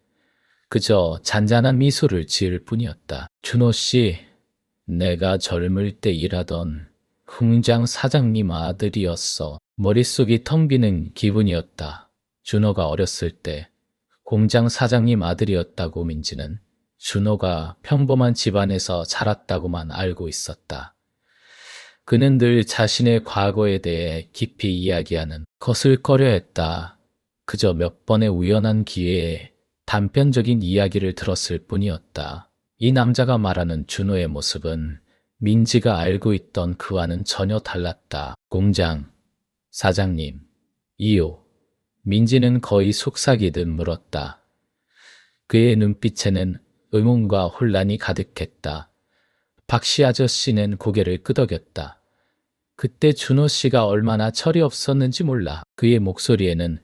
그저 잔잔한 미소를 지을 뿐이었다. 준호 씨, 내가 젊을 때 일하던 흥장 사장님 아들이었어. 머릿속이 텅 비는 기분이었다. 준호가 어렸을 때 공장 사장님 아들이었다고 민지는 준호가 평범한 집안에서 자랐다고만 알고 있었다. 그는 늘 자신의 과거에 대해 깊이 이야기하는 거슬거려 했다. 그저 몇 번의 우연한 기회에 단편적인 이야기를 들었을 뿐이었다. 이 남자가 말하는 준호의 모습은 민지가 알고 있던 그와는 전혀 달랐다. 공장 사장님, 이요. 민지는 거의 속삭이듯 물었다. 그의 눈빛에는 의문과 혼란이 가득했다. 박씨 아저씨는 고개를 끄덕였다. 그때 준호 씨가 얼마나 철이 없었는지 몰라. 그의 목소리에는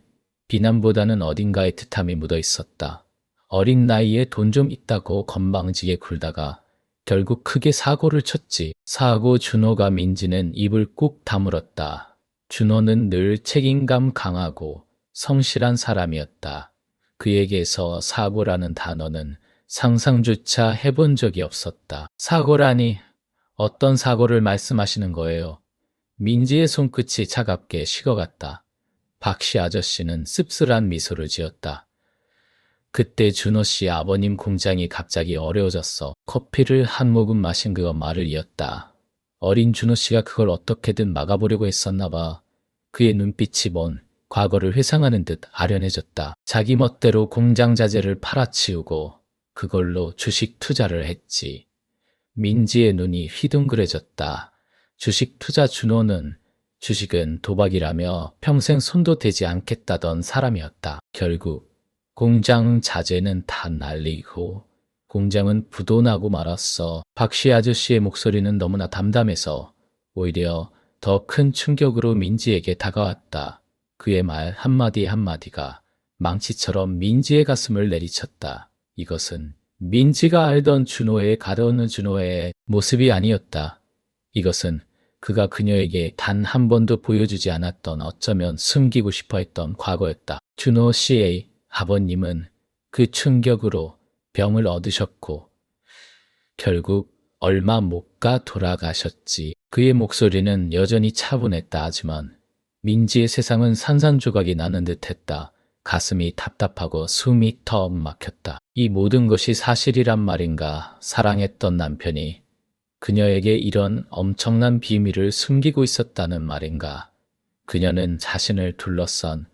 비난보다는 어딘가의 특함이 묻어 있었다. 어린 나이에 돈 좀 있다고 건방지게 굴다가 결국 크게 사고를 쳤지. 사고 준호가 민지는 입을 꾹 다물었다. 준호는 늘 책임감 강하고 성실한 사람이었다. 그에게서 사고라는 단어는 상상조차 해본 적이 없었다. 사고라니 어떤 사고를 말씀하시는 거예요? 민지의 손끝이 차갑게 식어갔다. 박씨 아저씨는 씁쓸한 미소를 지었다. 그때 준호 씨 아버님 공장이 갑자기 어려워졌어. 커피를 한 모금 마신 그가 말을 이었다. 어린 준호 씨가 그걸 어떻게든 막아보려고 했었나 봐. 그의 눈빛이 먼 과거를 회상하는 듯 아련해졌다. 자기 멋대로 공장 자재를 팔아치우고 그걸로 주식 투자를 했지. 민지의 눈이 휘둥그레졌다. 주식 투자 준호는 주식은 도박이라며 평생 손도 대지 않겠다던 사람이었다. 결국 공장 자재는 다 날리고 공장은 부도나고 말았어. 박씨 아저씨의 목소리는 너무나 담담해서 오히려 더 큰 충격으로 민지에게 다가왔다. 그의 말 한마디 한마디가 망치처럼 민지의 가슴을 내리쳤다. 이것은 민지가 알던 준호의 가려운 준호의 모습이 아니었다. 이것은 그가 그녀에게 단 한 번도 보여주지 않았던 어쩌면 숨기고 싶어 했던 과거였다. 준호 씨의 아버님은 그 충격으로 병을 얻으셨고 결국 얼마 못 가 돌아가셨지. 그의 목소리는 여전히 차분했다 하지만 민지의 세상은 산산조각이 나는 듯했다. 가슴이 답답하고 숨이 턱 막혔다. 이 모든 것이 사실이란 말인가? 사랑했던 남편이 그녀에게 이런 엄청난 비밀을 숨기고 있었다는 말인가? 그녀는 자신을 둘러싼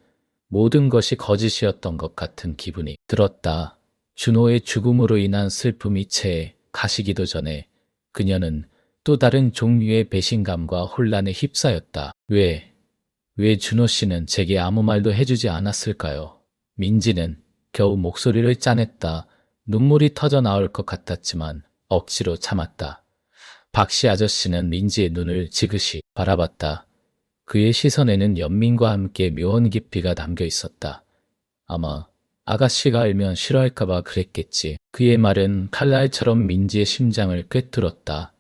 모든 것이 거짓이었던 것 같은 기분이 들었다. 준호의 죽음으로 인한 슬픔이 채 가시기도 전에 그녀는 또 다른 종류의 배신감과 혼란에 휩싸였다. 왜 준호 씨는 제게 아무 말도 해주지 않았을까요? 민지는 겨우 목소리를 짜냈다. 눈물이 터져 나올 것 같았지만 억지로 참았다. 박씨 아저씨는 민지의 눈을 지그시 바라봤다. 그의 시선에는 연민과 함께 묘한 깊이가 담겨 있었다. 아마 아가씨가 알면 싫어할까봐 그랬겠지. 그의 말은 칼날처럼 민지의 심장을 꿰뚫었다.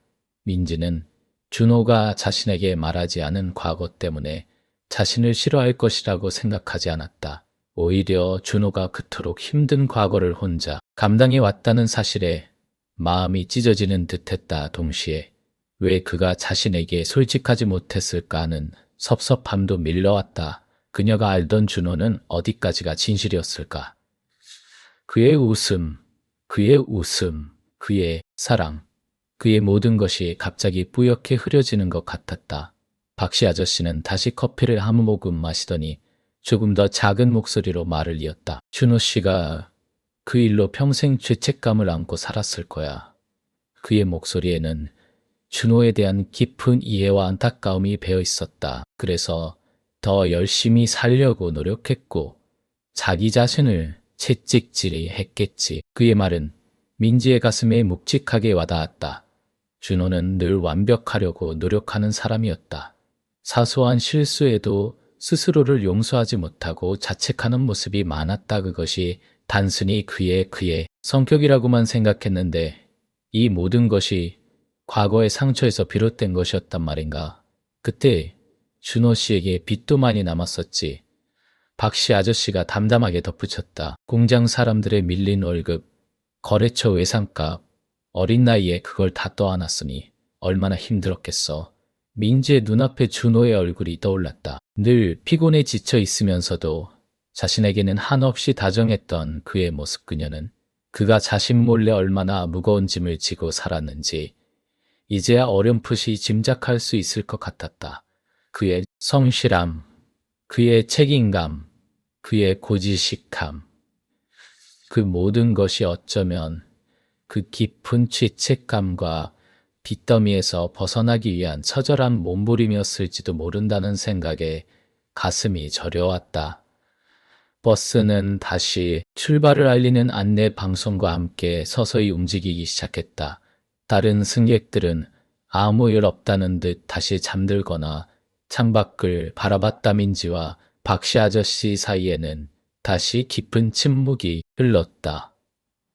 민지는 준호가 자신에게 말하지 않은 과거 때문에 자신을 싫어할 것이라고 생각하지 않았다. 오히려 준호가 그토록 힘든 과거를 혼자 감당해 왔다는 사실에 마음이 찢어지는 듯했다. 동시에 왜 그가 자신에게 솔직하지 못했을까 하는 섭섭함도 밀려왔다. 그녀가 알던 준호는 어디까지가 진실이었을까? 그의 웃음, 그의 사랑, 그의 모든 것이 갑자기 뿌옇게 흐려지는 것 같았다. 박씨 아저씨는 다시 커피를 한 모금 마시더니 조금 더 작은 목소리로 말을 이었다. 준호 씨가 그 일로 평생 죄책감을 안고 살았을 거야. 그의 목소리에는 준호에 대한 깊은 이해와 안타까움이 배어 있었다. 그래서 더 열심히 살려고 노력했고 자기 자신을 채찍질이 했겠지. 그의 말은 민지의 가슴에 묵직하게 와닿았다. 준호는 늘 완벽하려고 노력하는 사람이었다. 사소한 실수에도 스스로를 용서하지 못하고 자책하는 모습이 많았다. 그것이 단순히 그의 성격이라고만 생각했는데 이 모든 것이 과거의 상처에서 비롯된 것이었단 말인가. 그때 준호 씨에게 빚도 많이 남았었지. 박씨 아저씨가 담담하게 덧붙였다. 공장 사람들의 밀린 월급, 거래처 외상값, 어린 나이에 그걸 다 떠안았으니 얼마나 힘들었겠어. 민지의 눈앞에 준호의 얼굴이 떠올랐다. 늘 피곤해 지쳐 있으면서도 자신에게는 한없이 다정했던 그의 모습. 그녀는 그가 자신 몰래 얼마나 무거운 짐을 지고 살았는지 이제야 어렴풋이 짐작할 수 있을 것 같았다. 그의 성실함, 그의 책임감, 그의 고지식함, 그 모든 것이 어쩌면 그 깊은 죄책감과 빚더미에서 벗어나기 위한 처절한 몸부림이었을지도 모른다는 생각에 가슴이 저려왔다. 버스는 다시 출발을 알리는 안내 방송과 함께 서서히 움직이기 시작했다. 다른 승객들은 아무 일 없다는 듯 다시 잠들거나 창밖을 바라봤다. 민지와 박씨 아저씨 사이에는 다시 깊은 침묵이 흘렀다.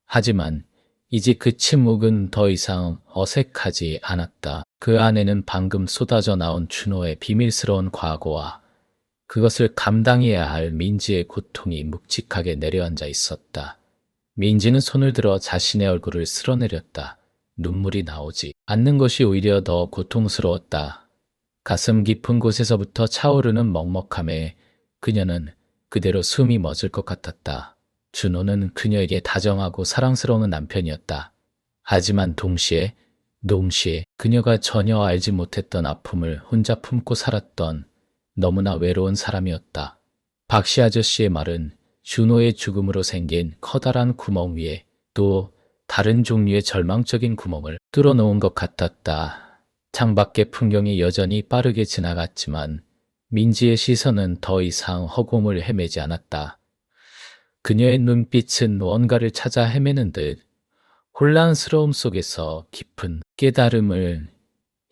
하지만 이제 그 침묵은 더 이상 어색하지 않았다. 그 안에는 방금 쏟아져 나온 준호의 비밀스러운 과거와 그것을 감당해야 할 민지의 고통이 묵직하게 내려앉아 있었다. 민지는 손을 들어 자신의 얼굴을 쓸어내렸다. 눈물이 나오지 않는 것이 오히려 더 고통스러웠다. 가슴 깊은 곳에서부터 차오르는 먹먹함에 그녀는 그대로 숨이 멎을 것 같았다. 준호는 그녀에게 다정하고 사랑스러운 남편이었다. 하지만 동시에 그녀가 전혀 알지 못했던 아픔을 혼자 품고 살았던 너무나 외로운 사람이었다. 박씨 아저씨의 말은 준호의 죽음으로 생긴 커다란 구멍 위에 또 다른 종류의 절망적인 구멍을 뚫어놓은 것 같았다. 창밖의 풍경이 여전히 빠르게 지나갔지만 민지의 시선은 더 이상 허공을 헤매지 않았다. 그녀의 눈빛은 뭔가를 찾아 헤매는 듯 혼란스러움 속에서 깊은 깨달음을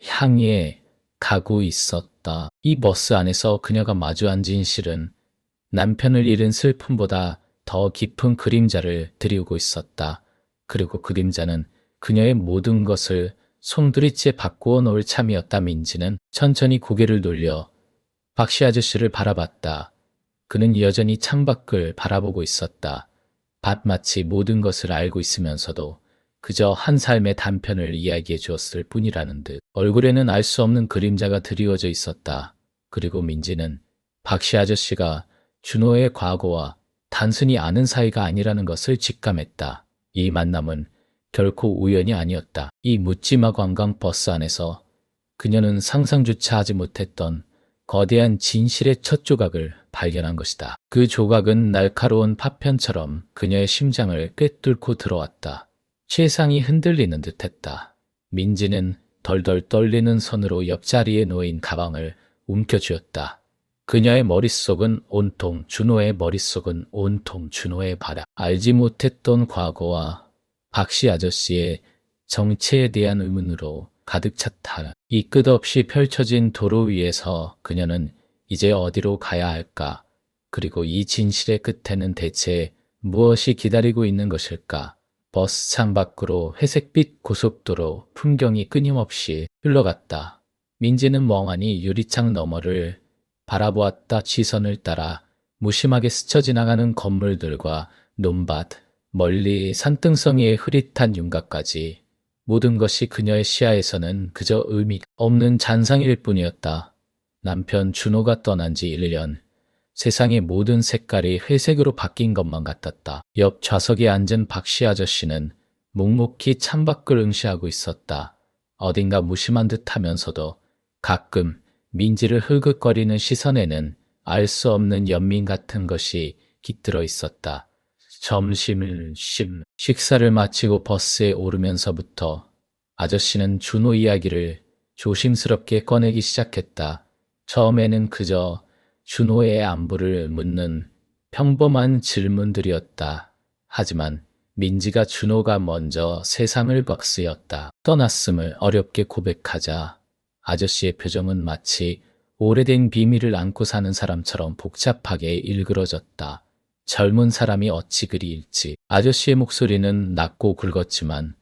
향해 가고 있었다. 이 버스 안에서 그녀가 마주한 진실은 남편을 잃은 슬픔보다 더 깊은 그림자를 드리우고 있었다. 그리고 그림자는 그녀의 모든 것을 송두리째 바꾸어 놓을 참이었다. 민지는 천천히 고개를 돌려 박씨 아저씨를 바라봤다. 그는 여전히 창밖을 바라보고 있었다. 마치 모든 것을 알고 있으면서도 그저 한 삶의 단편을 이야기해 주었을 뿐이라는 듯. 얼굴에는 알 수 없는 그림자가 드리워져 있었다. 그리고 민지는 박씨 아저씨가 준호의 과거와 단순히 아는 사이가 아니라는 것을 직감했다. 이 만남은 결코 우연이 아니었다. 이 묻지마 관광 버스 안에서 그녀는 상상조차 하지 못했던 거대한 진실의 첫 조각을 발견한 것이다. 그 조각은 날카로운 파편처럼 그녀의 심장을 꿰뚫고 들어왔다. 세상이 흔들리는 듯했다. 민지는 덜덜 떨리는 손으로 옆자리에 놓인 가방을 움켜쥐었다. 그녀의 머릿속은 온통 준호의 바다. 알지 못했던 과거와 박씨 아저씨의 정체에 대한 의문으로 가득 찼다. 이 끝없이 펼쳐진 도로 위에서 그녀는 이제 어디로 가야 할까? 그리고 이 진실의 끝에는 대체 무엇이 기다리고 있는 것일까? 버스 창밖으로 회색빛 고속도로 풍경이 끊임없이 흘러갔다. 민지는 멍하니 유리창 너머를 바라보았다. 시선을 따라 무심하게 스쳐 지나가는 건물들과 논밭, 멀리 산등성이의 흐릿한 윤곽까지 모든 것이 그녀의 시야에서는 그저 의미 없는 잔상일 뿐이었다. 남편 준호가 떠난 지 1년. 세상의 모든 색깔이 회색으로 바뀐 것만 같았다. 옆 좌석에 앉은 박씨 아저씨는 묵묵히 창밖을 응시하고 있었다. 어딘가 무심한 듯 하면서도 가끔 민지를 흘긋거리는 시선에는 알 수 없는 연민 같은 것이 깃들어 있었다. 식사를 마치고 버스에 오르면서부터 아저씨는 준호 이야기를 조심스럽게 꺼내기 시작했다. 처음에는 그저 준호의 안부를 묻는 평범한 질문들이었다. 하지만 민지가 준호가 먼저 세상을 박스였다. 떠났음을 어렵게 고백하자 아저씨의 표정은 마치 오래된 비밀을 안고 사는 사람처럼 복잡하게 일그러졌다. 젊은 사람이 어찌 그리 읽지. 아저씨의 목소리는 낮고 굵었지만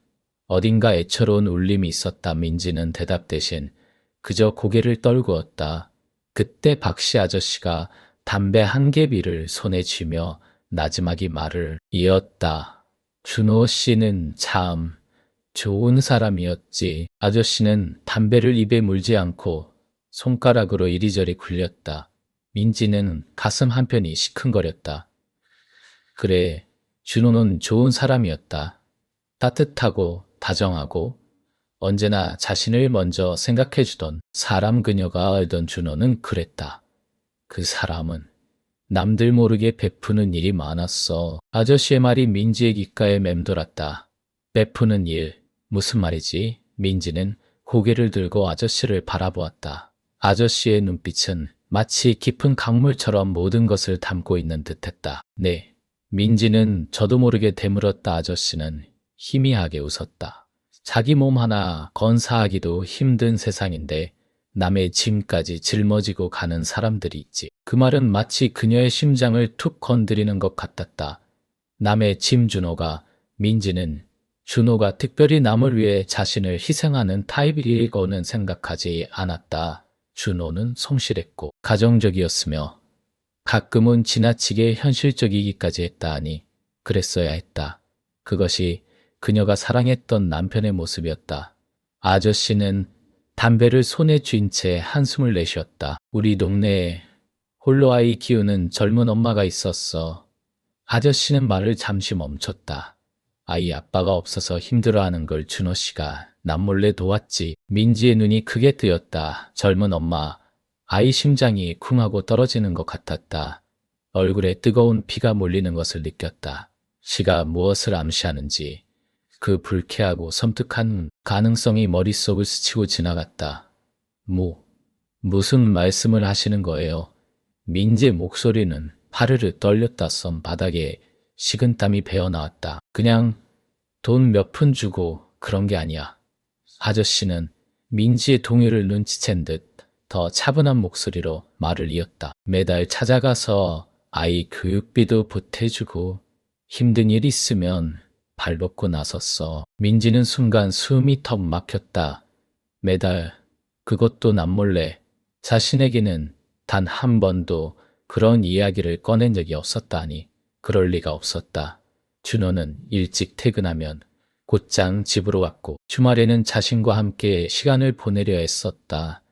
어딘가 애처로운 울림이 있었다. 민지는 대답 대신 그저 고개를 떨구었다. 그때 박씨 아저씨가 담배 한 개비를 손에 쥐며 나지막이 말을 이었다. 준호 씨는 참 좋은 사람이었지. 아저씨는 담배를 입에 물지 않고 손가락으로 이리저리 굴렸다. 민지는 가슴 한편이 시큰거렸다. 그래, 준호는 좋은 사람이었다. 따뜻하고 다정하고 언제나 자신을 먼저 생각해주던 사람. 그녀가 알던 준호는 그랬다. 그 사람은 남들 모르게 베푸는 일이 많았어. 아저씨의 말이 민지의 귓가에 맴돌았다. 베푸는 일, 무슨 말이지? 민지는 고개를 들고 아저씨를 바라보았다. 아저씨의 눈빛은 마치 깊은 강물처럼 모든 것을 담고 있는 듯했다. 네. 민지는 저도 모르게 되물었다. 아저씨는 희미하게 웃었다. 자기 몸 하나 건사하기도 힘든 세상인데 남의 짐까지 짊어지고 가는 사람들이 있지. 그 말은 마치 그녀의 심장을 툭 건드리는 것 같았다. 남의 짐. 민지는 준호가 특별히 남을 위해 자신을 희생하는 타입이거는 생각하지 않았다. 준호는 성실했고 가정적이었으며 가끔은 지나치게 현실적이기까지 했다 하니 그랬어야 했다. 그것이 그녀가 사랑했던 남편의 모습이었다. 아저씨는 담배를 손에 쥔 채 한숨을 내쉬었다. 우리 동네에 홀로 아이 키우는 젊은 엄마가 있었어. 아저씨는 말을 잠시 멈췄다. 아이 아빠가 없어서 힘들어하는 걸 준호 씨가 남몰래 도왔지. 민지의 눈이 크게 뜨였다. 젊은 엄마. 아이 심장이 쿵하고 떨어지는 것 같았다. 얼굴에 뜨거운 피가 몰리는 것을 느꼈다. 시가 무엇을 암시하는지 그 불쾌하고 섬뜩한 가능성이 머릿속을 스치고 지나갔다. 무슨 말씀을 하시는 거예요? 민지의 목소리는 파르르 떨렸다. 손바닥에 식은땀이 배어나왔다. 그냥 돈 몇 푼 주고 그런 게 아니야. 아저씨는 민지의 동요를 눈치챈 듯 더 차분한 목소리로 말을 이었다. 매달 찾아가서 아이 교육비도 보태주고 힘든 일 있으면 발벗고 나섰어. 민지는 순간 숨이 턱 막혔다. 매달, 그것도 남몰래. 자신에게는 단 한 번도 그런 이야기를 꺼낸 적이 없었다니. 그럴 리가 없었다. 준호는 일찍 퇴근하면 곧장 집으로 왔고 주말에는 자신과 함께 시간을 보내려 했었다.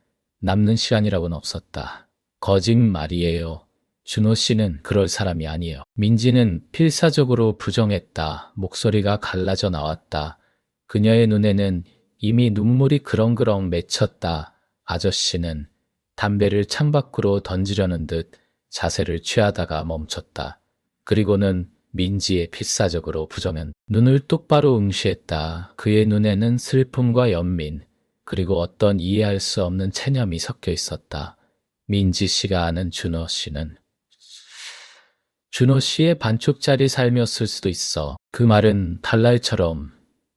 남는 시간이라고는 없었다. 거짓말이에요. 준호 씨는 그럴 사람이 아니에요. 민지는 필사적으로 부정했다. 목소리가 갈라져 나왔다. 그녀의 눈에는 이미 눈물이 그렁그렁 맺혔다. 아저씨는 담배를 창밖으로 던지려는 듯 자세를 취하다가 멈췄다. 그리고는 민지의 필사적으로 부정한 눈을 똑바로 응시했다. 그의 눈에는 슬픔과 연민, 그리고 어떤 이해할 수 없는 체념이 섞여 있었다. 민지 씨가 아는 준호 씨는 준호 씨의 반쪽짜리 삶이었을 수도 있어. 그 말은 탈날처럼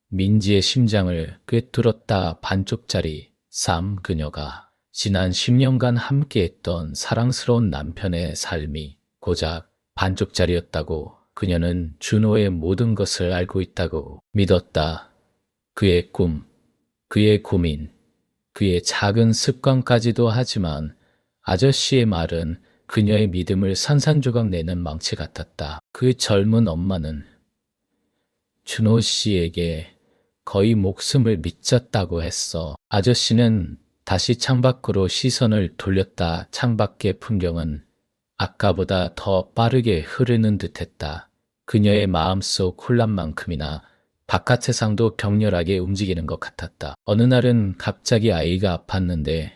민지의 심장을 꿰뚫었다. 반쪽짜리 삶. 그녀가 지난 10년간 함께했던 사랑스러운 남편의 삶이 고작 반쪽짜리였다고. 그녀는 준호의 모든 것을 알고 있다고 믿었다. 그의 꿈, 그의 고민, 그의 작은 습관까지도. 하지만 아저씨의 말은 그녀의 믿음을 산산조각 내는 망치 같았다. 그 젊은 엄마는 준호 씨에게 거의 목숨을 믿졌다고 했어. 아저씨는 다시 창밖으로 시선을 돌렸다. 창밖의 풍경은 아까보다 더 빠르게 흐르는 듯했다. 그녀의 마음속 혼란만큼이나 바깥 세상도 격렬하게 움직이는 것 같았다. 어느 날은 갑자기 아이가 아팠는데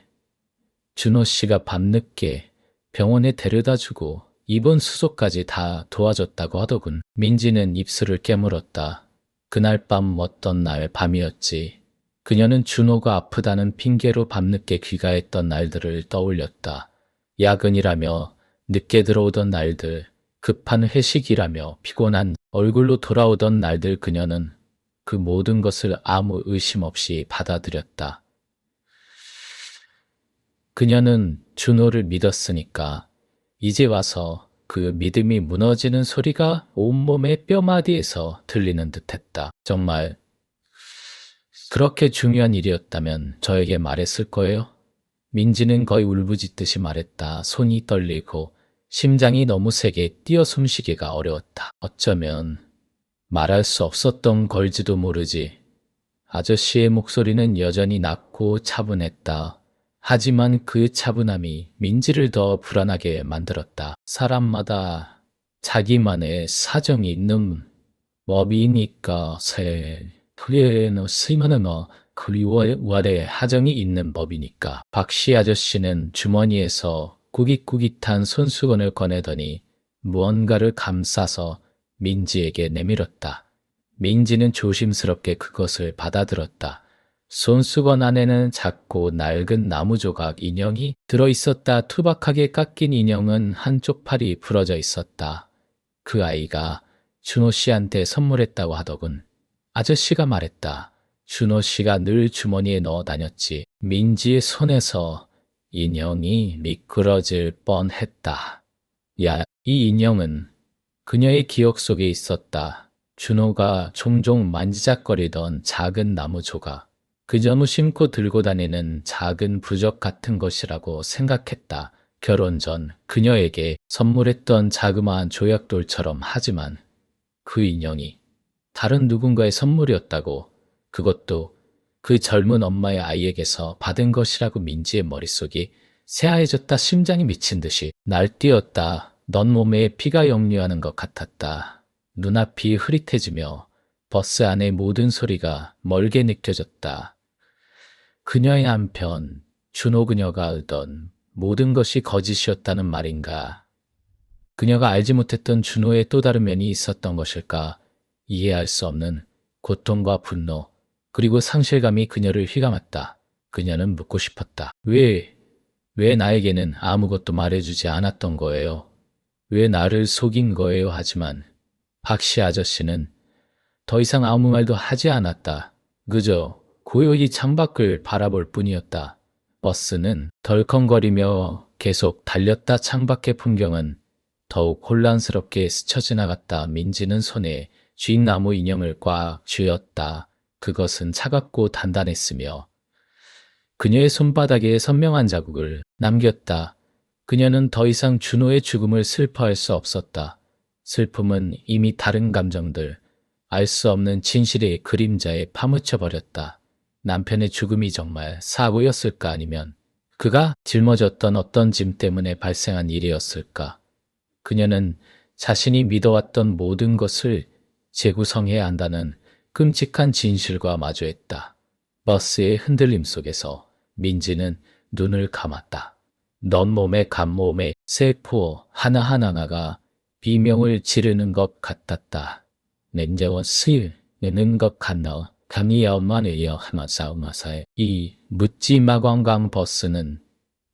준호 씨가 밤늦게 병원에 데려다주고 입원 수속까지 다 도와줬다고 하더군. 민지는 입술을 깨물었다. 그날 밤 어떤 날 밤이었지. 그녀는 준호가 아프다는 핑계로 밤늦게 귀가했던 날들을 떠올렸다. 야근이라며 늦게 들어오던 날들, 급한 회식이라며 피곤한 얼굴로 돌아오던 날들. 그녀는 그 모든 것을 아무 의심 없이 받아들였다. 그녀는 준호를 믿었으니까 이제 와서 그 믿음이 무너지는 소리가 온몸의 뼈마디에서 들리는 듯했다. 정말 그렇게 중요한 일이었다면 저에게 말했을 거예요? 민지는 거의 울부짖듯이 말했다. 손이 떨리고 심장이 너무 세게 뛰어 숨쉬기가 어려웠다. 어쩌면 말할 수 없었던 걸지도 모르지. 아저씨의 목소리는 여전히 낮고 차분했다. 하지만 그 차분함이 민지를 더 불안하게 만들었다. 사람마다 자기만의 사정이 있는 법이니까 그에는 쓰이면은 그리워의 하정이 있는 법이니까. 박씨 아저씨는 주머니에서 꾸깃꾸깃한 손수건을 꺼내더니 무언가를 감싸서 민지에게 내밀었다. 민지는 조심스럽게 그것을 받아들었다. 손수건 안에는 작고 낡은 나무 조각 인형이 들어있었다. 투박하게 깎인 인형은 한쪽 팔이 부러져 있었다. 그 아이가 준호 씨한테 선물했다고 하더군. 아저씨가 말했다. 준호 씨가 늘 주머니에 넣어 다녔지. 민지의 손에서 인형이 미끄러질 뻔했다. 야, 이 인형은 그녀의 기억 속에 있었다. 준호가 종종 만지작거리던 작은 나무 조각. 그저 무심코 들고 다니는 작은 부적 같은 것이라고 생각했다. 결혼 전 그녀에게 선물했던 자그마한 조약돌처럼. 하지만 그 인형이 다른 누군가의 선물이었다고. 그것도 그 젊은 엄마의 아이에게서 받은 것이라고. 민지의 머릿속이 새하얘졌다. 심장이 미친 듯이 날뛰었다. 넌 몸에 피가 역류하는 것 같았다. 눈앞이 흐릿해지며 버스 안의 모든 소리가 멀게 느껴졌다. 그녀의 한편 준호, 그녀가 알던 모든 것이 거짓이었다는 말인가? 그녀가 알지 못했던 준호의 또 다른 면이 있었던 것일까? 이해할 수 없는 고통과 분노, 그리고 상실감이 그녀를 휘감았다. 그녀는 묻고 싶었다. 왜 나에게는 아무것도 말해주지 않았던 거예요? 왜 나를 속인 거예요? 하지만 박씨 아저씨는 더 이상 아무 말도 하지 않았다. 그저 고요히 창밖을 바라볼 뿐이었다. 버스는 덜컹거리며 계속 달렸다. 창밖의 풍경은 더욱 혼란스럽게 스쳐 지나갔다. 민지는 손에 쥔 나무 인형을 꽉 쥐었다. 그것은 차갑고 단단했으며 그녀의 손바닥에 선명한 자국을 남겼다. 그녀는 더 이상 준호의 죽음을 슬퍼할 수 없었다. 슬픔은 이미 다른 감정들, 알 수 없는 진실의 그림자에 파묻혀 버렸다. 남편의 죽음이 정말 사고였을까? 아니면 그가 짊어졌던 어떤 짐 때문에 발생한 일이었을까? 그녀는 자신이 믿어왔던 모든 것을 재구성해야 한다는 끔찍한 진실과 마주했다. 버스의 흔들림 속에서 민지는 눈을 감았다. 넌 몸의 간몸의 세포 하나하나가 비명을 지르는 것 같았다. 냉정한 스이는 것 같나? 감이야만이여 하마사우마사의 이 묻지마관광 버스는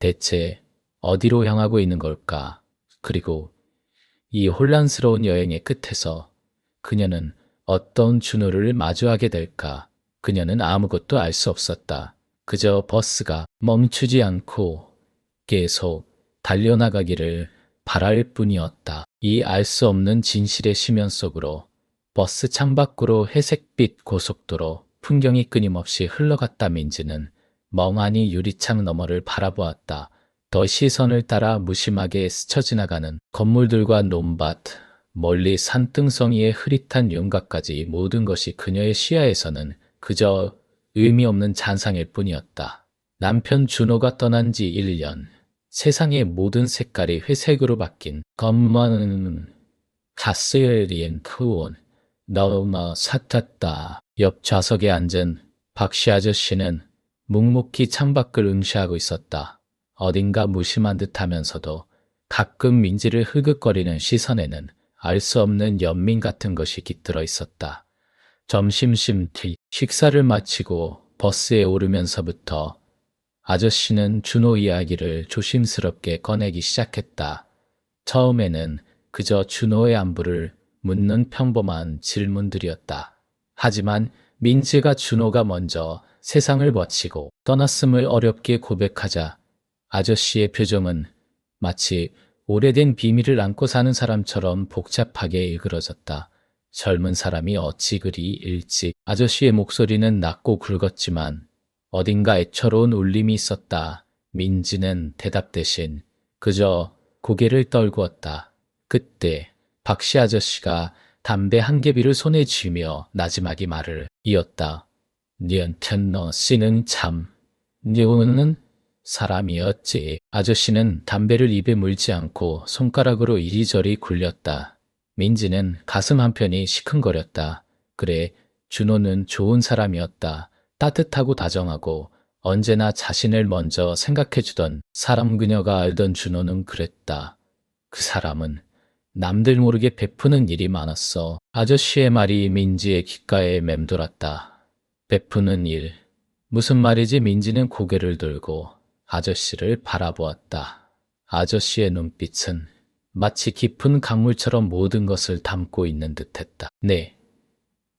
대체 어디로 향하고 있는 걸까? 그리고 이 혼란스러운 여행의 끝에서 그녀는 어떤 준호를 마주하게 될까? 그녀는 아무것도 알 수 없었다. 그저 버스가 멈추지 않고 계속 달려나가기를 바랄 뿐이었다. 이 알 수 없는 진실의 심연 속으로 버스 창밖으로 회색빛 고속도로 풍경이 끊임없이 흘러갔다. 민지는 멍하니 유리창 너머를 바라보았다. 더 시선을 따라 무심하게 스쳐 지나가는 건물들과 논밭, 멀리 산등성이의 흐릿한 윤곽까지 모든 것이 그녀의 시야에서는 그저 의미 없는 잔상일 뿐이었다. 남편 준호가 떠난 지 1년. 세상의 모든 색깔이 회색으로 바뀐 검은 가스리엔 크온. 너무 삿탔다. 옆 좌석에 앉은 박씨 아저씨는 묵묵히 창밖을 응시하고 있었다. 어딘가 무심한 듯 하면서도 가끔 민지를 흐긋거리는 시선에는 알 수 없는 연민 같은 것이 깃들어 있었다. 점심시티 식사를 마치고 버스에 오르면서부터 아저씨는 준호 이야기를 조심스럽게 꺼내기 시작했다. 처음에는 그저 준호의 안부를 묻는 평범한 질문들이었다. 하지만 민지가 준호가 먼저 세상을 거치고 떠났음을 어렵게 고백하자 아저씨의 표정은 마치 오래된 비밀을 안고 사는 사람처럼 복잡하게 일그러졌다. 젊은 사람이 어찌 그리 일찍. 아저씨의 목소리는 낮고 굵었지만 어딘가 애처로운 울림이 있었다. 민지는 대답 대신 그저 고개를 떨구었다. 그때 박씨 아저씨가 담배 한 개비를 손에 쥐며 나지막이 말을 이었다. 니언텐 너 씨는 참. 니오는 사람이었지. 아저씨는 담배를 입에 물지 않고 손가락으로 이리저리 굴렸다. 민지는 가슴 한편이 시큰거렸다. 그래, 준호는 좋은 사람이었다. 따뜻하고 다정하고 언제나 자신을 먼저 생각해주던 사람. 그녀가 알던 준호는 그랬다. 그 사람은 남들 모르게 베푸는 일이 많았어. 아저씨의 말이 민지의 귓가에 맴돌았다. 베푸는 일. 무슨 말이지? 민지는 고개를 들고 아저씨를 바라보았다. 아저씨의 눈빛은 마치 깊은 강물처럼 모든 것을 담고 있는 듯했다. 네.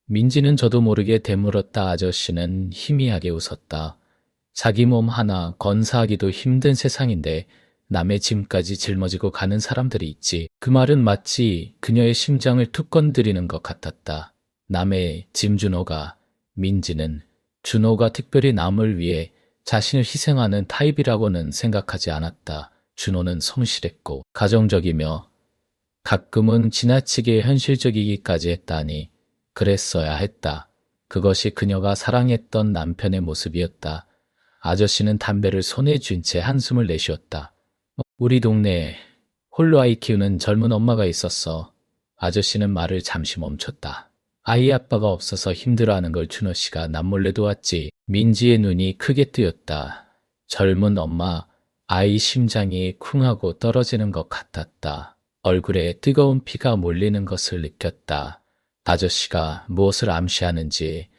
민지는 저도 모르게 되물었다. 아저씨는 희미하게 웃었다. 자기 몸 하나 건사하기도 힘든 세상인데 남의 짐까지 짊어지고 가는 사람들이 있지. 그 말은 마치 그녀의 심장을 툭 건드리는 것 같았다. 남의 짐. 민지는 준호가 특별히 남을 위해 자신을 희생하는 타입이라고는 생각하지 않았다. 준호는 성실했고 가정적이며 가끔은 지나치게 현실적이기까지 했다니 그랬어야 했다. 그것이 그녀가 사랑했던 남편의 모습이었다. 아저씨는 담배를 손에 쥔 채 한숨을 내쉬었다. 우리 동네에 홀로 아이 키우는 젊은 엄마가 있었어. 아저씨는 말을 잠시 멈췄다. 아이 아빠가 없어서 힘들어하는 걸 준호 씨가 남몰래 도왔지. 민지의 눈이 크게 뜨였다. 젊은 엄마, 아이 심장이 쿵하고 떨어지는 것 같았다. 얼굴에 뜨거운 피가 몰리는 것을 느꼈다. 아저씨가 무엇을 암시하는지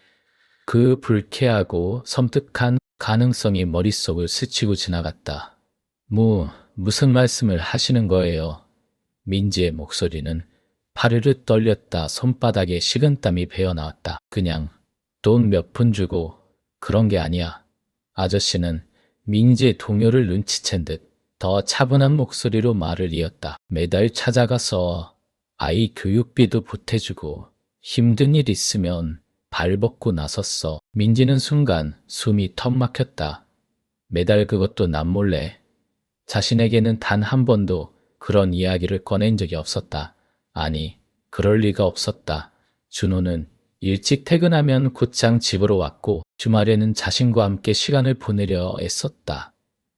그 불쾌하고 섬뜩한 가능성이 머릿속을 스치고 지나갔다. 무슨 말씀을 하시는 거예요? 민지의 목소리는 파르르 떨렸다. 손바닥에 식은땀이 배어나왔다. 그냥 돈 몇 푼 주고 그런 게 아니야. 아저씨는 민지의 동요를 눈치챈 듯 더 차분한 목소리로 말을 이었다. 매달 찾아가서 아이 교육비도 보태주고 힘든 일 있으면 발벗고 나섰어. 민지는 순간 숨이 턱 막혔다. 매달 그것도 남몰래. 자신에게는 단 한 번도 그런 이야기를 꺼낸 적이 없었다. 아니, 그럴 리가 없었다. 준호는 일찍 퇴근하면 곧장 집으로 왔고 주말에는 자신과 함께 시간을 보내려 애썼다.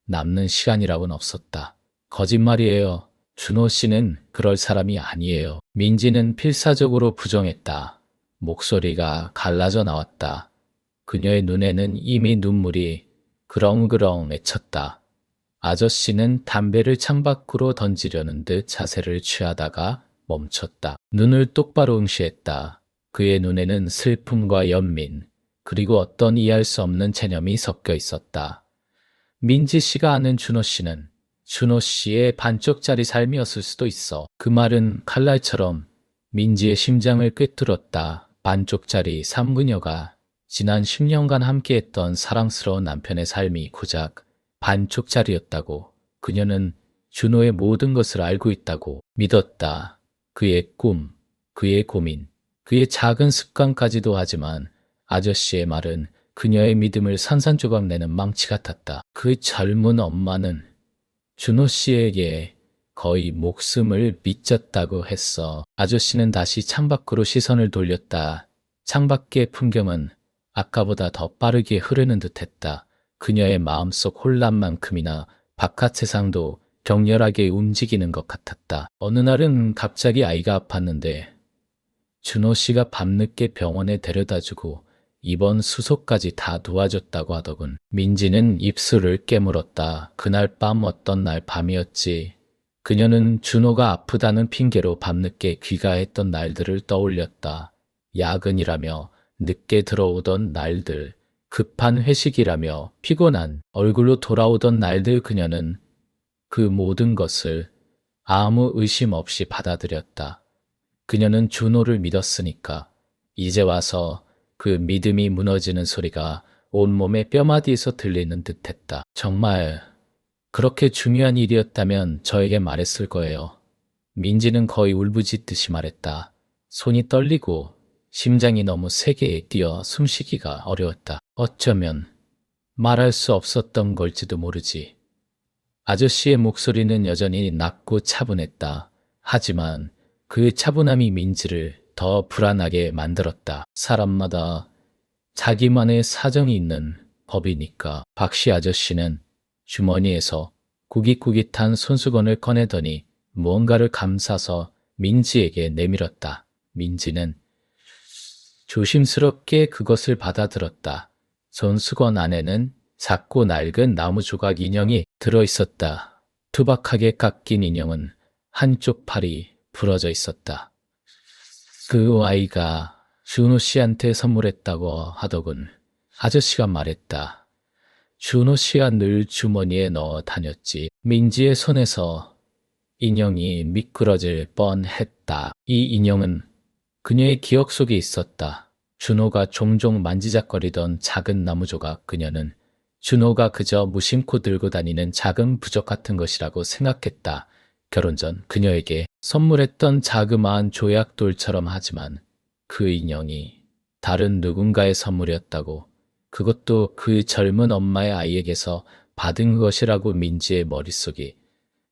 남는 시간이라고는 없었다. 거짓말이에요. 준호 씨는 그럴 사람이 아니에요. 민지는 필사적으로 부정했다. 목소리가 갈라져 나왔다. 그녀의 눈에는 이미 눈물이 그렁그렁 맺혔다. 아저씨는 담배를 창밖으로 던지려는 듯 자세를 취하다가 멈췄다. 눈을 똑바로 응시했다. 그의 눈에는 슬픔과 연민, 그리고 어떤 이해할 수 없는 체념이 섞여 있었다. 민지 씨가 아는 준호 씨는 준호 씨의 반쪽짜리 삶이었을 수도 있어. 그 말은 칼날처럼 민지의 심장을 꿰뚫었다. 반쪽짜리 삶. 그녀가 지난 10년간 함께했던 사랑스러운 남편의 삶이 고작 반쪽짜리였다고. 그녀는 준호의 모든 것을 알고 있다고 믿었다. 그의 꿈, 그의 고민, 그의 작은 습관까지도. 하지만 아저씨의 말은 그녀의 믿음을 산산조각 내는 망치 같았다. 그 젊은 엄마는 준호 씨에게 거의 목숨을 믿졌다고 했어. 아저씨는 다시 창밖으로 시선을 돌렸다. 창밖의 풍경은 아까보다 더 빠르게 흐르는 듯했다. 그녀의 마음속 혼란만큼이나 바깥 세상도 격렬하게 움직이는 것 같았다. 어느 날은 갑자기 아이가 아팠는데 준호 씨가 밤늦게 병원에 데려다주고 입원 수속까지 다 도와줬다고 하더군. 민지는 입술을 깨물었다. 그날 밤, 어떤 날 밤이었지. 그녀는 준호가 아프다는 핑계로 밤늦게 귀가했던 날들을 떠올렸다. 야근이라며 늦게 들어오던 날들, 급한 회식이라며 피곤한 얼굴로 돌아오던 날들. 그녀는 그 모든 것을 아무 의심 없이 받아들였다. 그녀는 준호를 믿었으니까. 이제 와서 그 믿음이 무너지는 소리가 온몸의 뼈마디에서 들리는 듯했다. 정말 그렇게 중요한 일이었다면 저에게 말했을 거예요. 민지는 거의 울부짖듯이 말했다. 손이 떨리고 심장이 너무 세게 뛰어 숨쉬기가 어려웠다. 어쩌면 말할 수 없었던 걸지도 모르지. 아저씨의 목소리는 여전히 낮고 차분했다. 하지만 그 차분함이 민지를 더 불안하게 만들었다. 사람마다 자기만의 사정이 있는 법이니까. 박씨 아저씨는 주머니에서 구깃구깃한 손수건을 꺼내더니 무언가를 감싸서 민지에게 내밀었다. 민지는 조심스럽게 그것을 받아들었다. 손수건 안에는 작고 낡은 나무 조각 인형이 들어있었다. 투박하게 깎인 인형은 한쪽 팔이 부러져 있었다. 그 아이가 준호 씨한테 선물했다고 하더군. 아저씨가 말했다. 준호 씨가 늘 주머니에 넣어 다녔지. 민지의 손에서 인형이 미끄러질 뻔했다. 이 인형은 그녀의 기억 속에 있었다. 준호가 종종 만지작거리던 작은 나무 조각. 그녀는 준호가 그저 무심코 들고 다니는 작은 부적 같은 것이라고 생각했다. 결혼 전 그녀에게 선물했던 자그마한 조약돌처럼. 하지만 그 인형이 다른 누군가의 선물이었다고, 그것도 그 젊은 엄마의 아이에게서 받은 것이라고. 민지의 머릿속이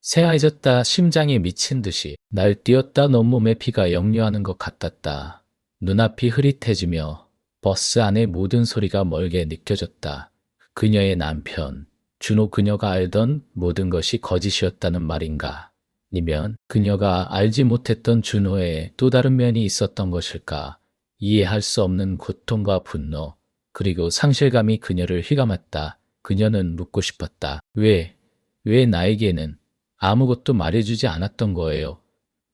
새하얘졌다. 심장이 미친 듯이 날뛰었다. 온몸에 피가 역류하는 것 같았다. 눈앞이 흐릿해지며 버스 안의 모든 소리가 멀게 느껴졌다. 그녀의 남편, 준호. 그녀가 알던 모든 것이 거짓이었다는 말인가? 아니면 그녀가 알지 못했던 준호의 또 다른 면이 있었던 것일까? 이해할 수 없는 고통과 분노, 그리고 상실감이 그녀를 휘감았다. 그녀는 묻고 싶었다. 왜 나에게는 아무것도 말해주지 않았던 거예요?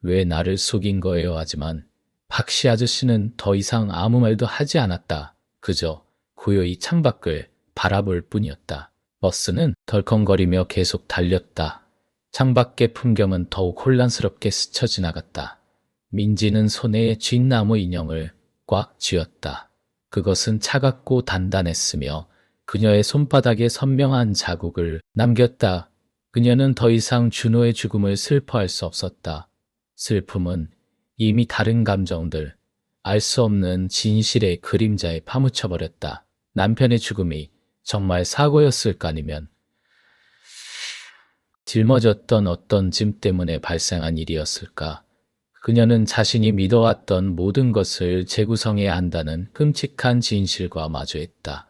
왜 나를 속인 거예요? 하지만 박씨 아저씨는 더 이상 아무 말도 하지 않았다. 그저 고요히 창밖을 바라볼 뿐이었다. 버스는 덜컹거리며 계속 달렸다. 창밖의 풍경은 더욱 혼란스럽게 스쳐 지나갔다. 민지는 손에 쥔 나무 인형을 꽉 쥐었다. 그것은 차갑고 단단했으며 그녀의 손바닥에 선명한 자국을 남겼다. 그녀는 더 이상 준호의 죽음을 슬퍼할 수 없었다. 슬픔은 이미 다른 감정들, 알 수 없는 진실의 그림자에 파묻혀버렸다. 남편의 죽음이 정말 사고였을까? 아니면 짊어졌던 어떤 짐 때문에 발생한 일이었을까? 그녀는 자신이 믿어왔던 모든 것을 재구성해야 한다는 끔찍한 진실과 마주했다.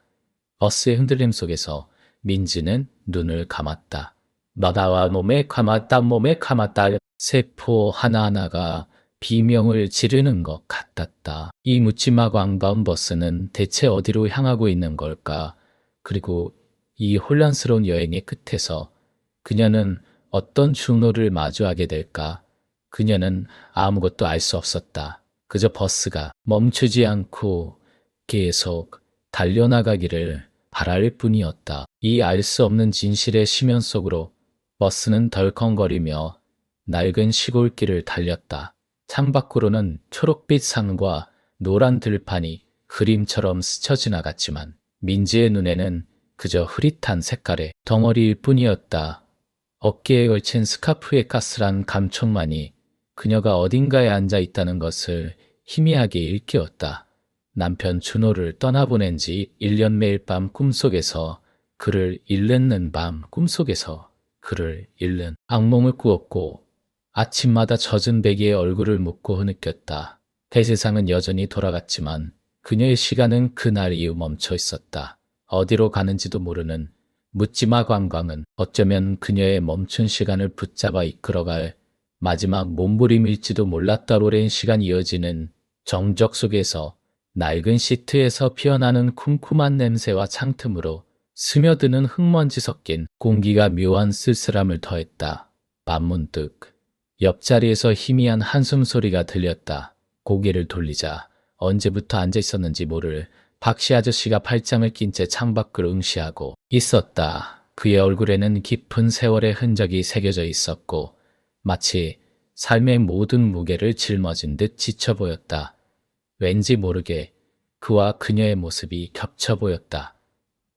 버스의 흔들림 속에서 민지는 눈을 감았다. 마다와 몸에 감았다. 몸에 감았다. 세포 하나하나가 비명을 지르는 것 같았다. 이 묻지마 관광 버스는 대체 어디로 향하고 있는 걸까? 그리고 이 혼란스러운 여행의 끝에서 그녀는 어떤 준호를 마주하게 될까? 그녀는 아무것도 알 수 없었다. 그저 버스가 멈추지 않고 계속 달려나가기를 바랄 뿐이었다. 이 알 수 없는 진실의 심연 속으로 버스는 덜컹거리며 낡은 시골길을 달렸다. 창밖으로는 초록빛 산과 노란 들판이 그림처럼 스쳐 지나갔지만 민지의 눈에는 그저 흐릿한 색깔의 덩어리일 뿐이었다. 어깨에 걸친 스카프의 까슬한 감촉만이 그녀가 어딘가에 앉아 있다는 것을 희미하게 일깨웠다. 남편 준호를 떠나보낸 지 1년. 매일 밤 꿈속에서 그를 잃는 밤, 꿈속에서 그를 잃는 악몽을 꾸었고 아침마다 젖은 베개에 얼굴을 묻고 흐느꼈다. 대세상은 여전히 돌아갔지만 그녀의 시간은 그날 이후 멈춰 있었다. 어디로 가는지도 모르는 묻지마 관광은 어쩌면 그녀의 멈춘 시간을 붙잡아 이끌어갈 마지막 몸부림일지도 몰랐다. 오랜 시간 이어지는 정적 속에서 낡은 시트에서 피어나는 쿰쿰한 냄새와 창틈으로 스며드는 흙먼지 섞인 공기가 묘한 쓸쓸함을 더했다. 만문득 옆자리에서 희미한 한숨 소리가 들렸다. 고개를 돌리자 언제부터 앉아 있었는지 모를 박씨 아저씨가 팔짱을 낀 채 창밖을 응시하고 있었다. 그의 얼굴에는 깊은 세월의 흔적이 새겨져 있었고 마치 삶의 모든 무게를 짊어진 듯 지쳐 보였다. 왠지 모르게 그와 그녀의 모습이 겹쳐 보였다.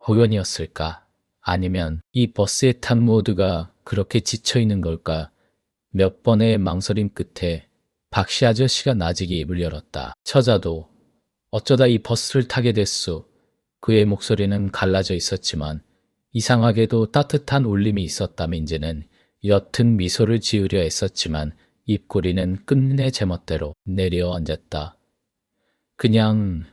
호연이었을까? 아니면 이 버스에 탄 모두가 그렇게 지쳐 있는 걸까? 몇 번의 망설임 끝에 박씨 아저씨가 나직이 입을 열었다. 처자도 어쩌다 이 버스를 타게 됐소. 그의 목소리는 갈라져 있었지만 이상하게도 따뜻한 울림이 있었다. 민지는 옅은 미소를 지으려 애썼지만 입꼬리는 끝내 제멋대로 내려앉았다. 그냥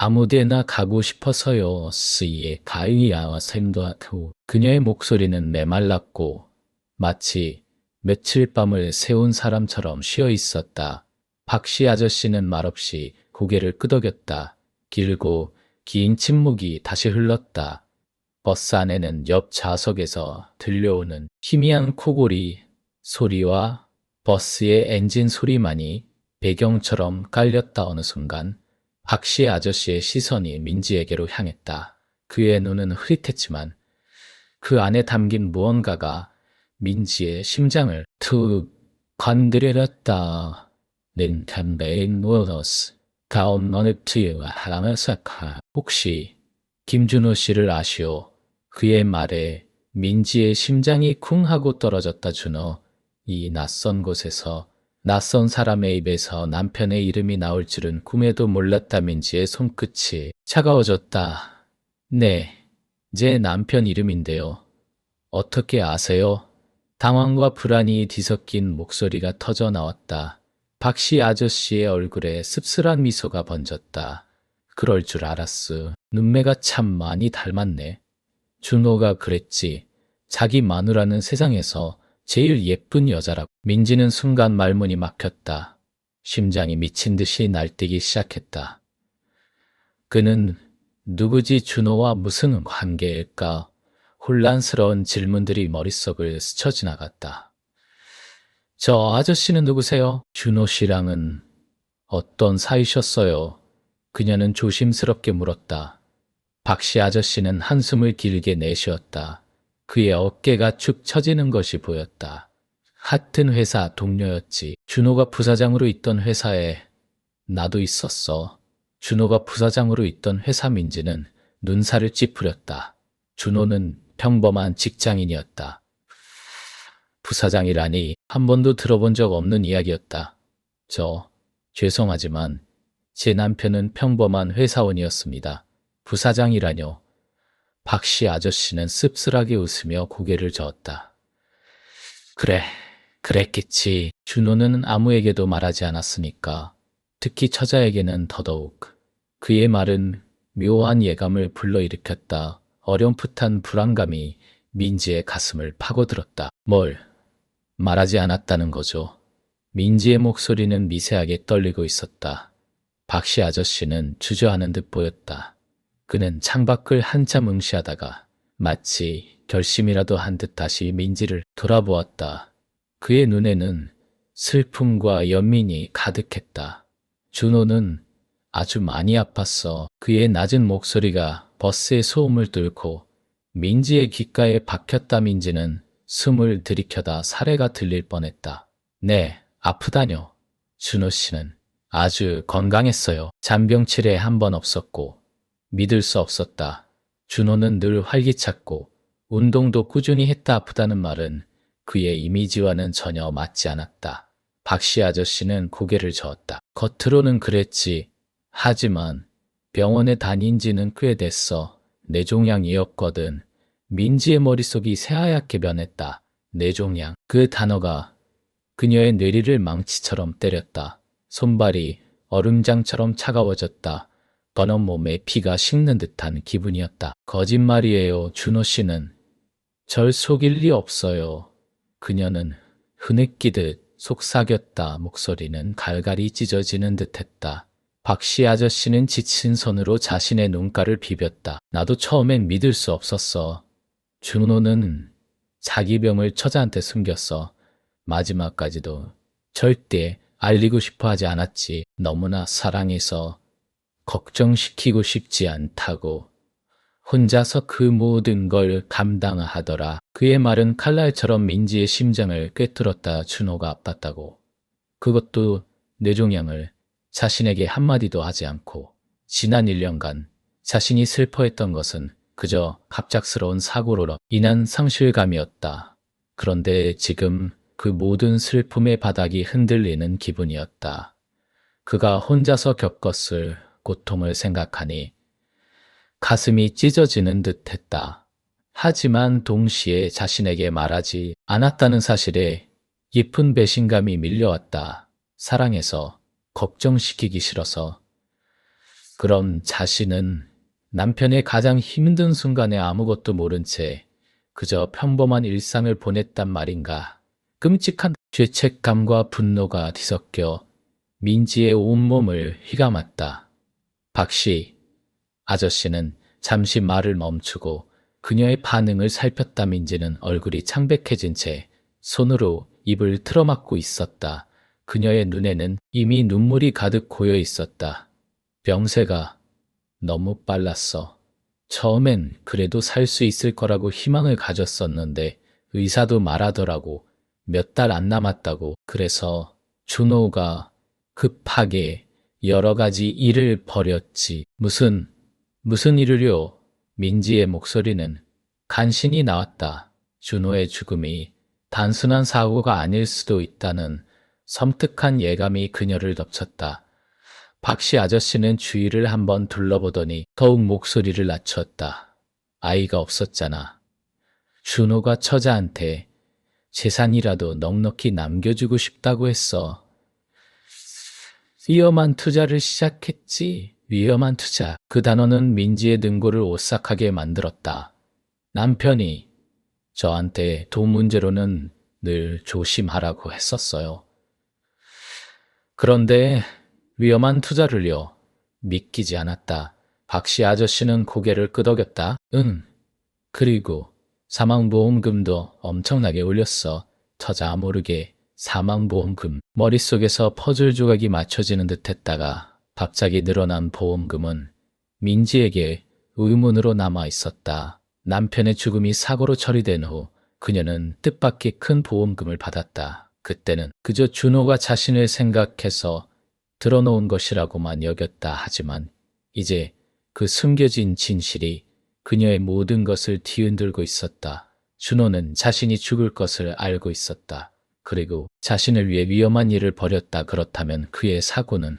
아무데나 가고 싶어서요. 스이의 가이아와 샘도하고 그녀의 목소리는 메말랐고 마치 며칠 밤을 새운 사람처럼 쉬어 있었다. 박씨 아저씨는 말없이 고개를 끄덕였다. 길고 긴 침묵이 다시 흘렀다. 버스 안에는 옆 좌석에서 들려오는 희미한 코골이 소리와 버스의 엔진 소리만이 배경처럼 깔렸다. 어느 순간 박씨 아저씨의 시선이 민지에게로 향했다. 그의 눈은 흐릿했지만 그 안에 담긴 무언가가 민지의 심장을 툭 건드렸다. 닌텐베인 워너스 가온 너네트와 하나사카 혹시 김준호 씨를 아시오? 그의 말에 민지의 심장이 쿵 하고 떨어졌다. 준호, 이 낯선 곳에서 낯선 사람의 입에서 남편의 이름이 나올 줄은 꿈에도 몰랐다. 민지의 손끝이 차가워졌다. 네, 제 남편 이름인데요. 어떻게 아세요? 당황과 불안이 뒤섞인 목소리가 터져 나왔다. 박씨 아저씨의 얼굴에 씁쓸한 미소가 번졌다. 그럴 줄 알았어. 눈매가 참 많이 닮았네. 준호가 그랬지. 자기 마누라는 세상에서 제일 예쁜 여자라고. 민지는 순간 말문이 막혔다. 심장이 미친 듯이 날뛰기 시작했다. 그는 누구지? 준호와 무슨 관계일까? 혼란스러운 질문들이 머릿속을 스쳐 지나갔다. 저 아저씨는 누구세요? 준호 씨랑은 어떤 사이셨어요? 그녀는 조심스럽게 물었다. 박씨 아저씨는 한숨을 길게 내쉬었다. 그의 어깨가 축 처지는 것이 보였다. 같은 회사 동료였지. 준호가 부사장으로 있던 회사에 나도 있었어. 준호가 부사장으로 있던 회사. 민지는 눈살을 찌푸렸다. 준호는 평범한 직장인이었다. 부사장이라니 한 번도 들어본 적 없는 이야기였다. 죄송하지만 제 남편은 평범한 회사원이었습니다. 부사장이라뇨. 박씨 아저씨는 씁쓸하게 웃으며 고개를 저었다. 그래, 그랬겠지. 준호는 아무에게도 말하지 않았으니까. 특히 처자에게는 더더욱. 그의 말은 묘한 예감을 불러일으켰다. 어렴풋한 불안감이 민지의 가슴을 파고들었다. 뭘 말하지 않았다는 거죠. 민지의 목소리는 미세하게 떨리고 있었다. 박씨 아저씨는 주저하는 듯 보였다. 그는 창밖을 한참 응시하다가 마치 결심이라도 한 듯 다시 민지를 돌아보았다. 그의 눈에는 슬픔과 연민이 가득했다. 준호는 아주 많이 아팠어. 그의 낮은 목소리가 버스의 소음을 뚫고 민지의 귓가에 박혔다. 민지는 숨을 들이켜다 사례가 들릴 뻔했다. 네, 아프다뇨. 준호 씨는 아주 건강했어요. 잔병치레 한 번 없었고 믿을 수 없었다. 준호는 늘 활기찼고 운동도 꾸준히 했다. 아프다는 말은 그의 이미지와는 전혀 맞지 않았다. 박씨 아저씨는 고개를 저었다. 겉으로는 그랬지. 하지만 병원에 다닌 지는 꽤 됐어. 뇌종양이었거든. 민지의 머릿속이 새하얗게 변했다. 뇌종양. 그 단어가 그녀의 뇌리를 망치처럼 때렸다. 손발이 얼음장처럼 차가워졌다. 더는 몸에 피가 식는 듯한 기분이었다. 거짓말이에요. 준호 씨는 절 속일 리 없어요. 그녀는 흐느끼듯 속삭였다. 목소리는 갈갈이 찢어지는 듯했다. 박씨 아저씨는 지친 손으로 자신의 눈가를 비볐다. 나도 처음엔 믿을 수 없었어. 준호는 자기 병을 처자한테 숨겼어. 마지막까지도 절대 알리고 싶어 하지 않았지. 너무나 사랑해서 걱정시키고 싶지 않다고. 혼자서 그 모든 걸 감당하더라. 그의 말은 칼날처럼 민지의 심장을 꿰뚫었다. 준호가 아팠다고. 그것도 뇌종양을 자신에게 한마디도 하지 않고. 지난 1년간 자신이 슬퍼했던 것은 그저 갑작스러운 사고로 인한 상실감이었다. 그런데 지금 그 모든 슬픔의 바닥이 흔들리는 기분이었다. 그가 혼자서 겪었을 고통을 생각하니 가슴이 찢어지는 듯했다. 하지만 동시에 자신에게 말하지 않았다는 사실에 깊은 배신감이 밀려왔다. 사랑해서 걱정시키기 싫어서. 그럼 자신은 남편의 가장 힘든 순간에 아무것도 모른 채 그저 평범한 일상을 보냈단 말인가. 끔찍한 죄책감과 분노가 뒤섞여 민지의 온몸을 휘감았다. 박씨, 아저씨는 잠시 말을 멈추고 그녀의 반응을 살폈다. 민지는 얼굴이 창백해진 채 손으로 입을 틀어막고 있었다. 그녀의 눈에는 이미 눈물이 가득 고여 있었다. 병세가 너무 빨랐어. 처음엔 그래도 살 수 있을 거라고 희망을 가졌었는데 의사도 말하더라고. 몇 달 안 남았다고. 그래서 준호가 급하게 여러 가지 일을 벌였지. 무슨 일을요? 민지의 목소리는 간신히 나왔다. 준호의 죽음이 단순한 사고가 아닐 수도 있다는 섬뜩한 예감이 그녀를 덮쳤다. 박씨 아저씨는 주위를 한번 둘러보더니 더욱 목소리를 낮췄다. 아이가 없었잖아. 준호가 처자한테 재산이라도 넉넉히 남겨주고 싶다고 했어. 위험한 투자를 시작했지. 위험한 투자. 그 단어는 민지의 등골을 오싹하게 만들었다. 남편이 저한테 돈 문제로는 늘 조심하라고 했었어요. 그런데 위험한 투자를요. 믿기지 않았다. 박씨 아저씨는 고개를 끄덕였다. 응. 그리고 사망보험금도 엄청나게 올렸어. 처자 모르게 사망보험금. 머릿속에서 퍼즐 조각이 맞춰지는 듯 했다가 갑자기 늘어난 보험금은 민지에게 의문으로 남아 있었다. 남편의 죽음이 사고로 처리된 후 그녀는 뜻밖의 큰 보험금을 받았다. 그때는 그저 준호가 자신을 생각해서 들어놓은 것이라고만 여겼다. 하지만 이제 그 숨겨진 진실이 그녀의 모든 것을 뒤흔들고 있었다. 준호는 자신이 죽을 것을 알고 있었다. 그리고 자신을 위해 위험한 일을 벌였다. 그렇다면 그의 사고는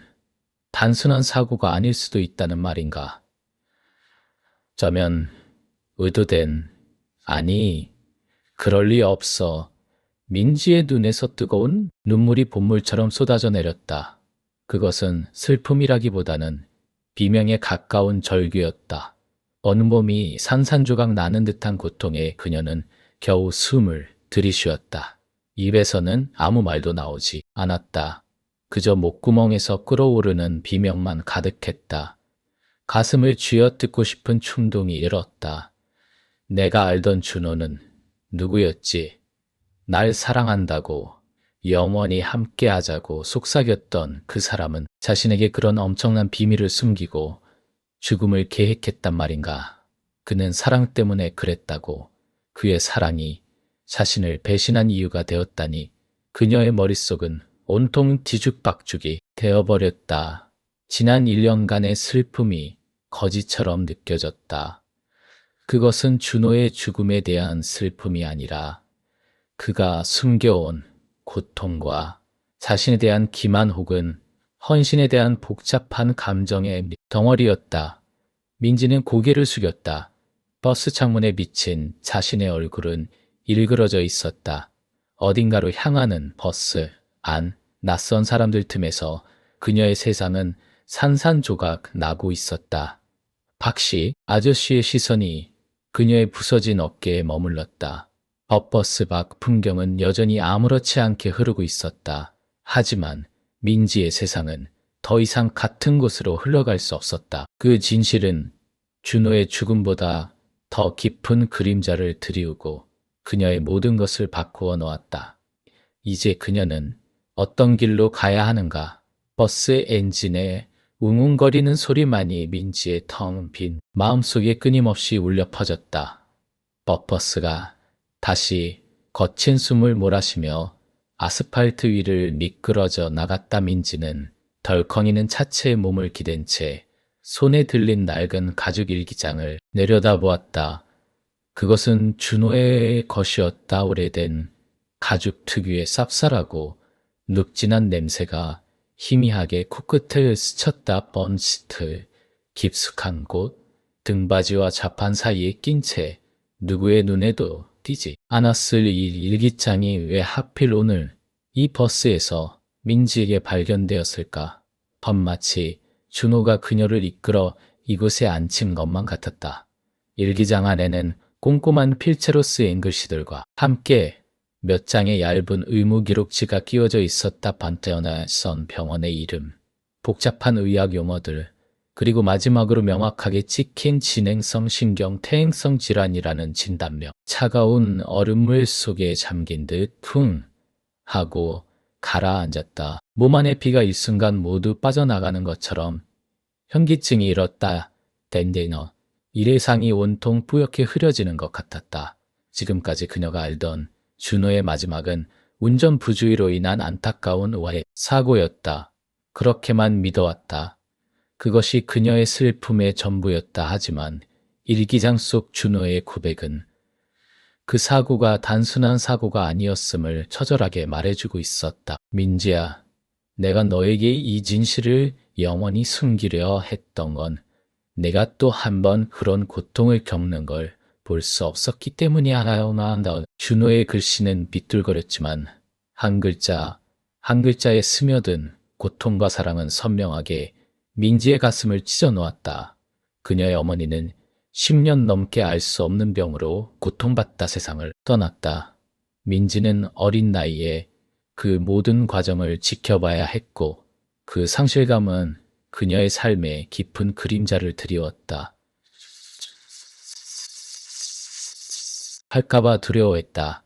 단순한 사고가 아닐 수도 있다는 말인가? 저면 의도된, 아니, 그럴 리 없어. 민지의 눈에서 뜨거운 눈물이 본물처럼 쏟아져 내렸다. 그것은 슬픔이라기보다는 비명에 가까운 절규였다. 온몸이 산산조각 나는 듯한 고통에 그녀는 겨우 숨을 들이쉬었다. 입에서는 아무 말도 나오지 않았다. 그저 목구멍에서 끓어오르는 비명만 가득했다. 가슴을 쥐어뜯고 싶은 충동이 일었다. 내가 알던 준호는 누구였지? 날 사랑한다고, 영원히 함께하자고 속삭였던 그 사람은 자신에게 그런 엄청난 비밀을 숨기고 죽음을 계획했단 말인가. 그는 사랑 때문에 그랬다고. 그의 사랑이 자신을 배신한 이유가 되었다니. 그녀의 머릿속은 온통 뒤죽박죽이 되어버렸다. 지난 1년간의 슬픔이 거지처럼 느껴졌다. 그것은 준호의 죽음에 대한 슬픔이 아니라 그가 숨겨온 고통과 자신에 대한 기만 혹은 헌신에 대한 복잡한 감정의 덩어리였다. 민지는 고개를 숙였다. 버스 창문에 비친 자신의 얼굴은 일그러져 있었다. 어딘가로 향하는 버스 안 낯선 사람들 틈에서 그녀의 세상은 산산조각 나고 있었다. 박씨 아저씨의 시선이 그녀의 부서진 어깨에 머물렀다. 버스 밖 풍경은 여전히 아무렇지 않게 흐르고 있었다. 하지만 민지의 세상은 더 이상 같은 곳으로 흘러갈 수 없었다. 그 진실은 준호의 죽음보다 더 깊은 그림자를 드리우고 그녀의 모든 것을 바꾸어 놓았다. 이제 그녀는 어떤 길로 가야 하는가? 버스의 엔진에 웅웅거리는 소리만이 민지의 텅 빈 마음속에 끊임없이 울려 퍼졌다. 버스가 다시 거친 숨을 몰아쉬며 아스팔트 위를 미끄러져 나갔다. 민지는 덜컹이는 차체에 몸을 기댄 채 손에 들린 낡은 가죽 일기장을 내려다보았다. 그것은 준호의 것이었다. 오래된 가죽 특유의 쌉쌀하고 눅진한 냄새가 희미하게 코끝을 스쳤다. 번시트, 깊숙한 곳, 등받이와 자판 사이에 낀 채 누구의 눈에도 띄지 않았을 이 일기장이 왜 하필 오늘 이 버스에서 민지에게 발견되었을까? 마치 준호가 그녀를 이끌어 이곳에 앉힌 것만 같았다. 일기장 안에는 꼼꼼한 필체로 쓰인 글씨들과 함께 몇 장의 얇은 의무 기록지가 끼워져 있었다. 반테어나선 병원의 이름, 복잡한 의학 용어들, 그리고 마지막으로 명확하게 찍힌 진행성 신경 퇴행성 질환이라는 진단명. 차가운 얼음물 속에 잠긴 듯 쿵 하고 가라앉았다. 몸 안에 피가 일순간 모두 빠져나가는 것처럼 현기증이 일었다. 댄디너. 일회상이 온통 뿌옇게 흐려지는 것 같았다. 지금까지 그녀가 알던 준호의 마지막은 운전 부주의로 인한 안타까운 오해 사고였다. 그렇게만 믿어왔다. 그것이 그녀의 슬픔의 전부였다. 하지만 일기장 속 준호의 고백은 그 사고가 단순한 사고가 아니었음을 처절하게 말해주고 있었다. 민지야, 내가 너에게 이 진실을 영원히 숨기려 했던 건 내가 또 한 번 그런 고통을 겪는 걸 볼 수 없었기 때문이야. 한다. 준호의 글씨는 비뚤거렸지만 한 글자 한 글자에 스며든 고통과 사랑은 선명하게 민지의 가슴을 찢어 놓았다. 그녀의 어머니는 10년 넘게 알 수 없는 병으로 고통받다 세상을 떠났다. 민지는 어린 나이에 그 모든 과정을 지켜봐야 했고 그 상실감은 그녀의 삶에 깊은 그림자를 드리웠다. 할까봐 두려워했다.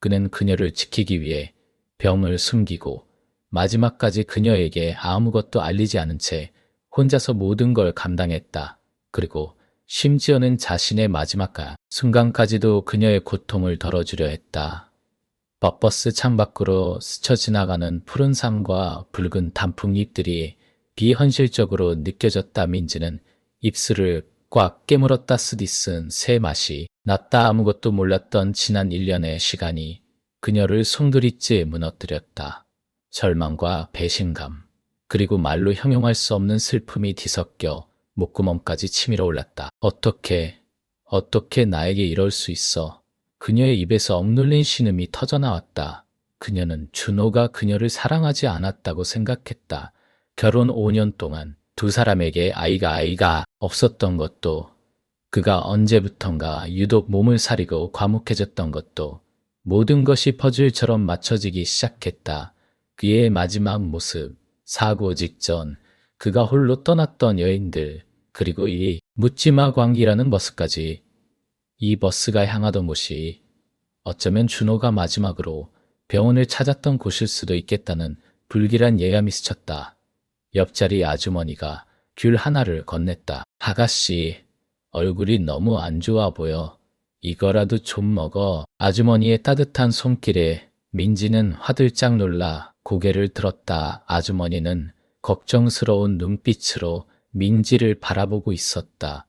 그는 그녀를 지키기 위해 병을 숨기고 마지막까지 그녀에게 아무것도 알리지 않은 채 혼자서 모든 걸 감당했다. 그리고 심지어는 자신의 마지막 순간까지도 그녀의 고통을 덜어주려 했다. 버스 창밖으로 스쳐 지나가는 푸른 산과 붉은 단풍잎들이 비현실적으로 느껴졌다. 민지는 입술을 꽉 깨물었다. 쓰디 쓴 새 맛이 났다. 아무것도 몰랐던 지난 1년의 시간이 그녀를 송두리째 무너뜨렸다. 절망과 배신감, 그리고 말로 형용할 수 없는 슬픔이 뒤섞여 목구멍까지 치밀어 올랐다. 어떻게 나에게 이럴 수 있어? 그녀의 입에서 억눌린 신음이 터져나왔다. 그녀는 준호가 그녀를 사랑하지 않았다고 생각했다. 결혼 5년 동안 두 사람에게 아이가 없었던 것도, 그가 언제부턴가 유독 몸을 사리고 과묵해졌던 것도, 모든 것이 퍼즐처럼 맞춰지기 시작했다. 그의 마지막 모습, 사고 직전 그가 홀로 떠났던 여인들, 그리고 이 묻지마 광기라는 버스까지. 이 버스가 향하던 곳이 어쩌면 준호가 마지막으로 병원을 찾았던 곳일 수도 있겠다는 불길한 예감이 스쳤다. 옆자리 아주머니가 귤 하나를 건넸다. 아가씨, 얼굴이 너무 안 좋아 보여. 이거라도 좀 먹어. 아주머니의 따뜻한 손길에 민지는 화들짝 놀라 고개를 들었다. 아주머니는 걱정스러운 눈빛으로 민지를 바라보고 있었다.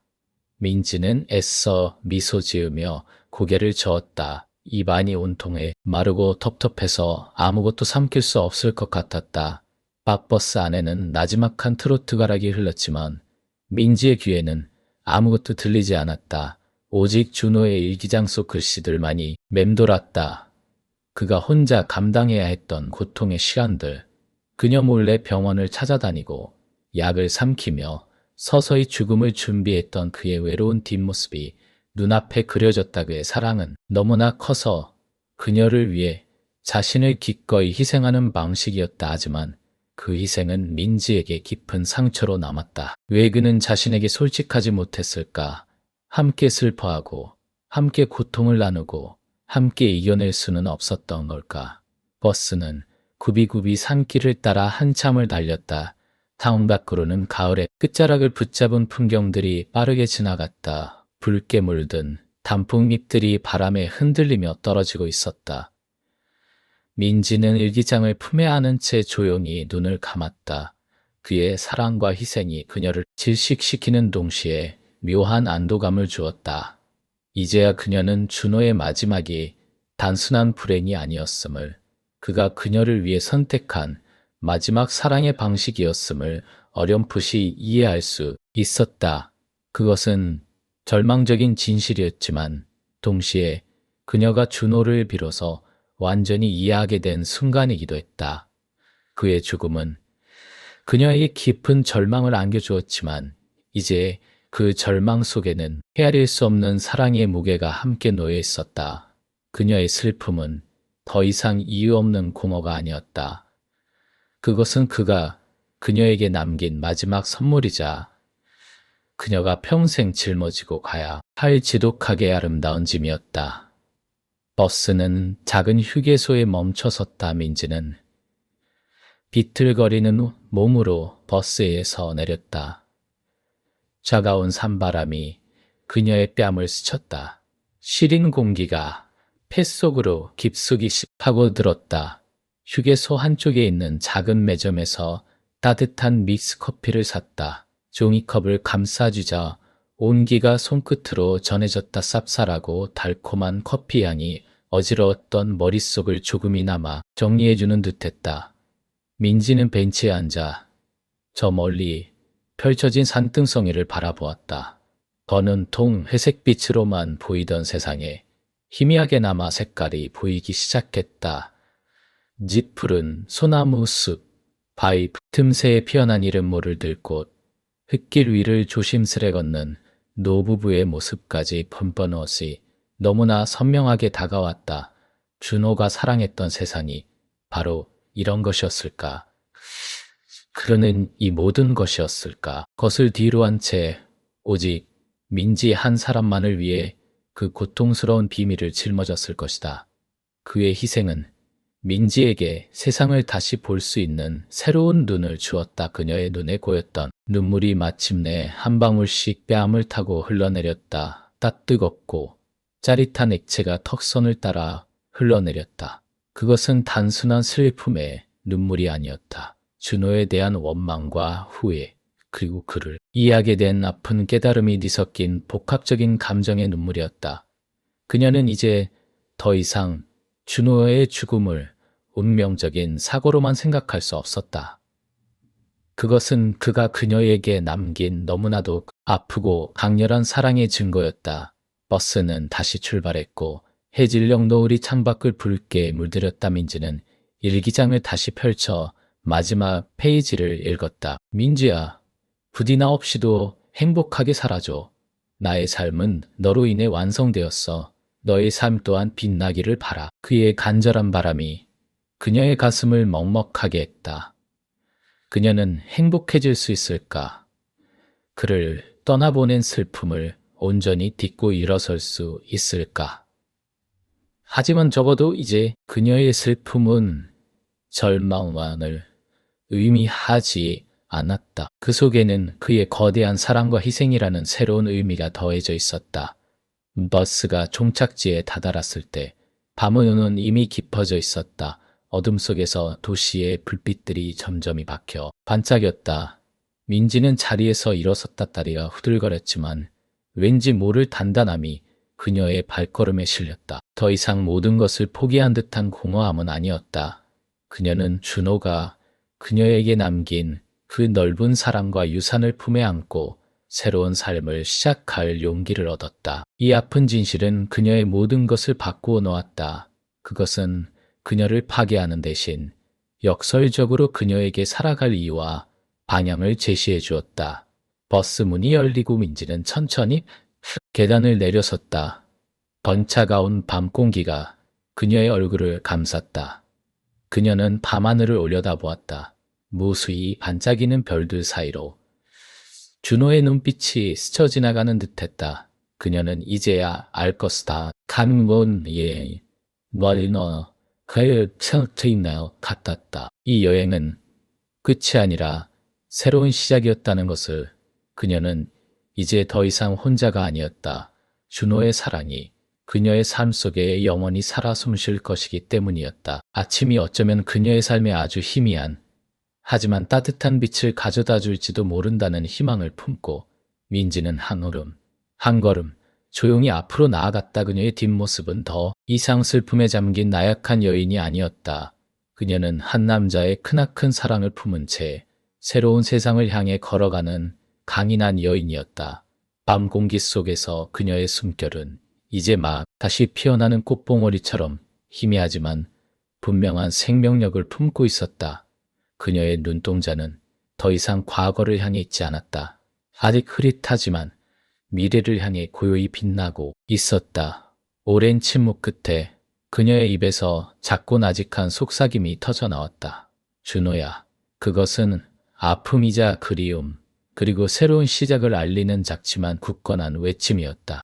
민지는 애써 미소 지으며 고개를 저었다. 입안이 온통해 마르고 텁텁해서 아무것도 삼킬 수 없을 것 같았다. 박버스 안에는 나지막한 트로트 가락이 흘렀지만 민지의 귀에는 아무것도 들리지 않았다. 오직 준호의 일기장 속 글씨들만이 맴돌았다. 그가 혼자 감당해야 했던 고통의 시간들, 그녀 몰래 병원을 찾아다니고 약을 삼키며 서서히 죽음을 준비했던 그의 외로운 뒷모습이 눈앞에 그려졌다. 그의 사랑은 너무나 커서 그녀를 위해 자신을 기꺼이 희생하는 방식이었다. 하지만 그 희생은 민지에게 깊은 상처로 남았다. 왜 그는 자신에게 솔직하지 못했을까? 함께 슬퍼하고 함께 고통을 나누고 함께 이겨낼 수는 없었던 걸까? 버스는 굽이굽이 산길을 따라 한참을 달렸다. 타운 밖으로는 가을의 끝자락을 붙잡은 풍경들이 빠르게 지나갔다. 붉게 물든 단풍잎들이 바람에 흔들리며 떨어지고 있었다. 민지는 일기장을 품에 안은 채 조용히 눈을 감았다. 그의 사랑과 희생이 그녀를 질식시키는 동시에 묘한 안도감을 주었다. 이제야 그녀는 준호의 마지막이 단순한 불행이 아니었음을, 그가 그녀를 위해 선택한 마지막 사랑의 방식이었음을 어렴풋이 이해할 수 있었다. 그것은 절망적인 진실이었지만 동시에 그녀가 준호를 비로소 완전히 이해하게 된 순간이기도 했다. 그의 죽음은 그녀에게 깊은 절망을 안겨주었지만 이제 그 절망 속에는 헤아릴 수 없는 사랑의 무게가 함께 놓여 있었다. 그녀의 슬픔은 더 이상 이유 없는 공허가 아니었다. 그것은 그가 그녀에게 남긴 마지막 선물이자 그녀가 평생 짊어지고 가야 할 지독하게 아름다운 짐이었다. 버스는 작은 휴게소에 멈춰섰다. 민지는 비틀거리는 몸으로 버스에서 내렸다. 차가운 산바람이 그녀의 뺨을 스쳤다. 시린 공기가 폐속으로 깊숙이 파고들었다. 휴게소 한쪽에 있는 작은 매점에서 따뜻한 믹스커피를 샀다. 종이컵을 감싸주자 온기가 손끝으로 전해졌다. 쌉쌀하고 달콤한 커피 향이 어지러웠던 머릿속을 조금이나마 정리해주는 듯했다. 민지는 벤치에 앉아 저 멀리 펼쳐진 산등성이를 바라보았다. 더는 통 회색빛으로만 보이던 세상에 희미하게나마 색깔이 보이기 시작했다. 짙푸른 소나무 숲, 바위 틈새에 피어난 이름 모를 들꽃, 흙길 위를 조심스레 걷는 노부부의 모습까지 번번없이 너무나 선명하게 다가왔다. 준호가 사랑했던 세상이 바로 이런 것이었을까? 그러는 이 모든 것이었을까? 것을 뒤로 한 채 오직 민지 한 사람만을 위해 그 고통스러운 비밀을 짊어졌을 것이다. 그의 희생은 민지에게 세상을 다시 볼 수 있는 새로운 눈을 주었다. 그녀의 눈에 고였던 눈물이 마침내 한 방울씩 뺨을 타고 흘러내렸다. 따뜨겁고 짜릿한 액체가 턱선을 따라 흘러내렸다. 그것은 단순한 슬픔의 눈물이 아니었다. 준호에 대한 원망과 후회, 그리고 그를 이해하게 된 아픈 깨달음이 뒤섞인 복합적인 감정의 눈물이었다. 그녀는 이제 더 이상 준호의 죽음을 운명적인 사고로만 생각할 수 없었다. 그것은 그가 그녀에게 남긴 너무나도 아프고 강렬한 사랑의 증거였다. 버스는 다시 출발했고 해질녘 노을이 창밖을 붉게 물들였다. 민지는 일기장을 다시 펼쳐 마지막 페이지를 읽었다. 민지야, 부디나 없이도 행복하게 살아줘. 나의 삶은 너로 인해 완성되었어. 너의 삶 또한 빛나기를 바라. 그의 간절한 바람이 그녀의 가슴을 먹먹하게 했다. 그녀는 행복해질 수 있을까? 그를 떠나보낸 슬픔을 온전히 딛고 일어설 수 있을까? 하지만 적어도 이제 그녀의 슬픔은 절망만을 의미하지 않았다. 그 속에는 그의 거대한 사랑과 희생이라는 새로운 의미가 더해져 있었다. 버스가 종착지에 다다랐을 때 밤은 이미 깊어져 있었다. 어둠 속에서 도시의 불빛들이 점점이 박혀 반짝였다. 민지는 자리에서 일어섰다. 다리가 후들거렸지만 왠지 모를 단단함이 그녀의 발걸음에 실렸다. 더 이상 모든 것을 포기한 듯한 공허함은 아니었다. 그녀는 준호가 그녀에게 남긴 그 넓은 사랑과 유산을 품에 안고 새로운 삶을 시작할 용기를 얻었다. 이 아픈 진실은 그녀의 모든 것을 바꾸어 놓았다. 그것은 그녀를 파괴하는 대신 역설적으로 그녀에게 살아갈 이유와 방향을 제시해 주었다. 버스 문이 열리고 민지는 천천히 계단을 내려섰다. 번차가운 밤 공기가 그녀의 얼굴을 감쌌다. 그녀는 밤하늘을 올려다보았다. 무수히 반짝이는 별들 사이로 준호의 눈빛이 스쳐 지나가는 듯했다. 그녀는 이제야 알 것이다. 강문예 머리너 그의 트이나요 같았다. 이 여행은 끝이 아니라 새로운 시작이었다는 것을 그녀는 이제 더 이상 혼자가 아니었다. 준호의 사랑이 그녀의 삶 속에 영원히 살아 숨쉴 것이기 때문이었다. 아침이 어쩌면 그녀의 삶에 아주 희미한 하지만 따뜻한 빛을 가져다 줄지도 모른다는 희망을 품고 민지는 한 걸음 조용히 앞으로 나아갔다. 그녀의 뒷모습은 더 이상 슬픔에 잠긴 나약한 여인이 아니었다. 그녀는 한 남자의 크나큰 사랑을 품은 채 새로운 세상을 향해 걸어가는 강인한 여인이었다. 밤 공기 속에서 그녀의 숨결은 이제 막 다시 피어나는 꽃봉오리처럼 희미하지만 분명한 생명력을 품고 있었다. 그녀의 눈동자는 더 이상 과거를 향해 있지 않았다. 아직 흐릿하지만 미래를 향해 고요히 빛나고 있었다. 오랜 침묵 끝에 그녀의 입에서 작고 나직한 속삭임이 터져 나왔다. 준호야. 그것은 아픔이자 그리움, 그리고 새로운 시작을 알리는 작지만 굳건한 외침이었다.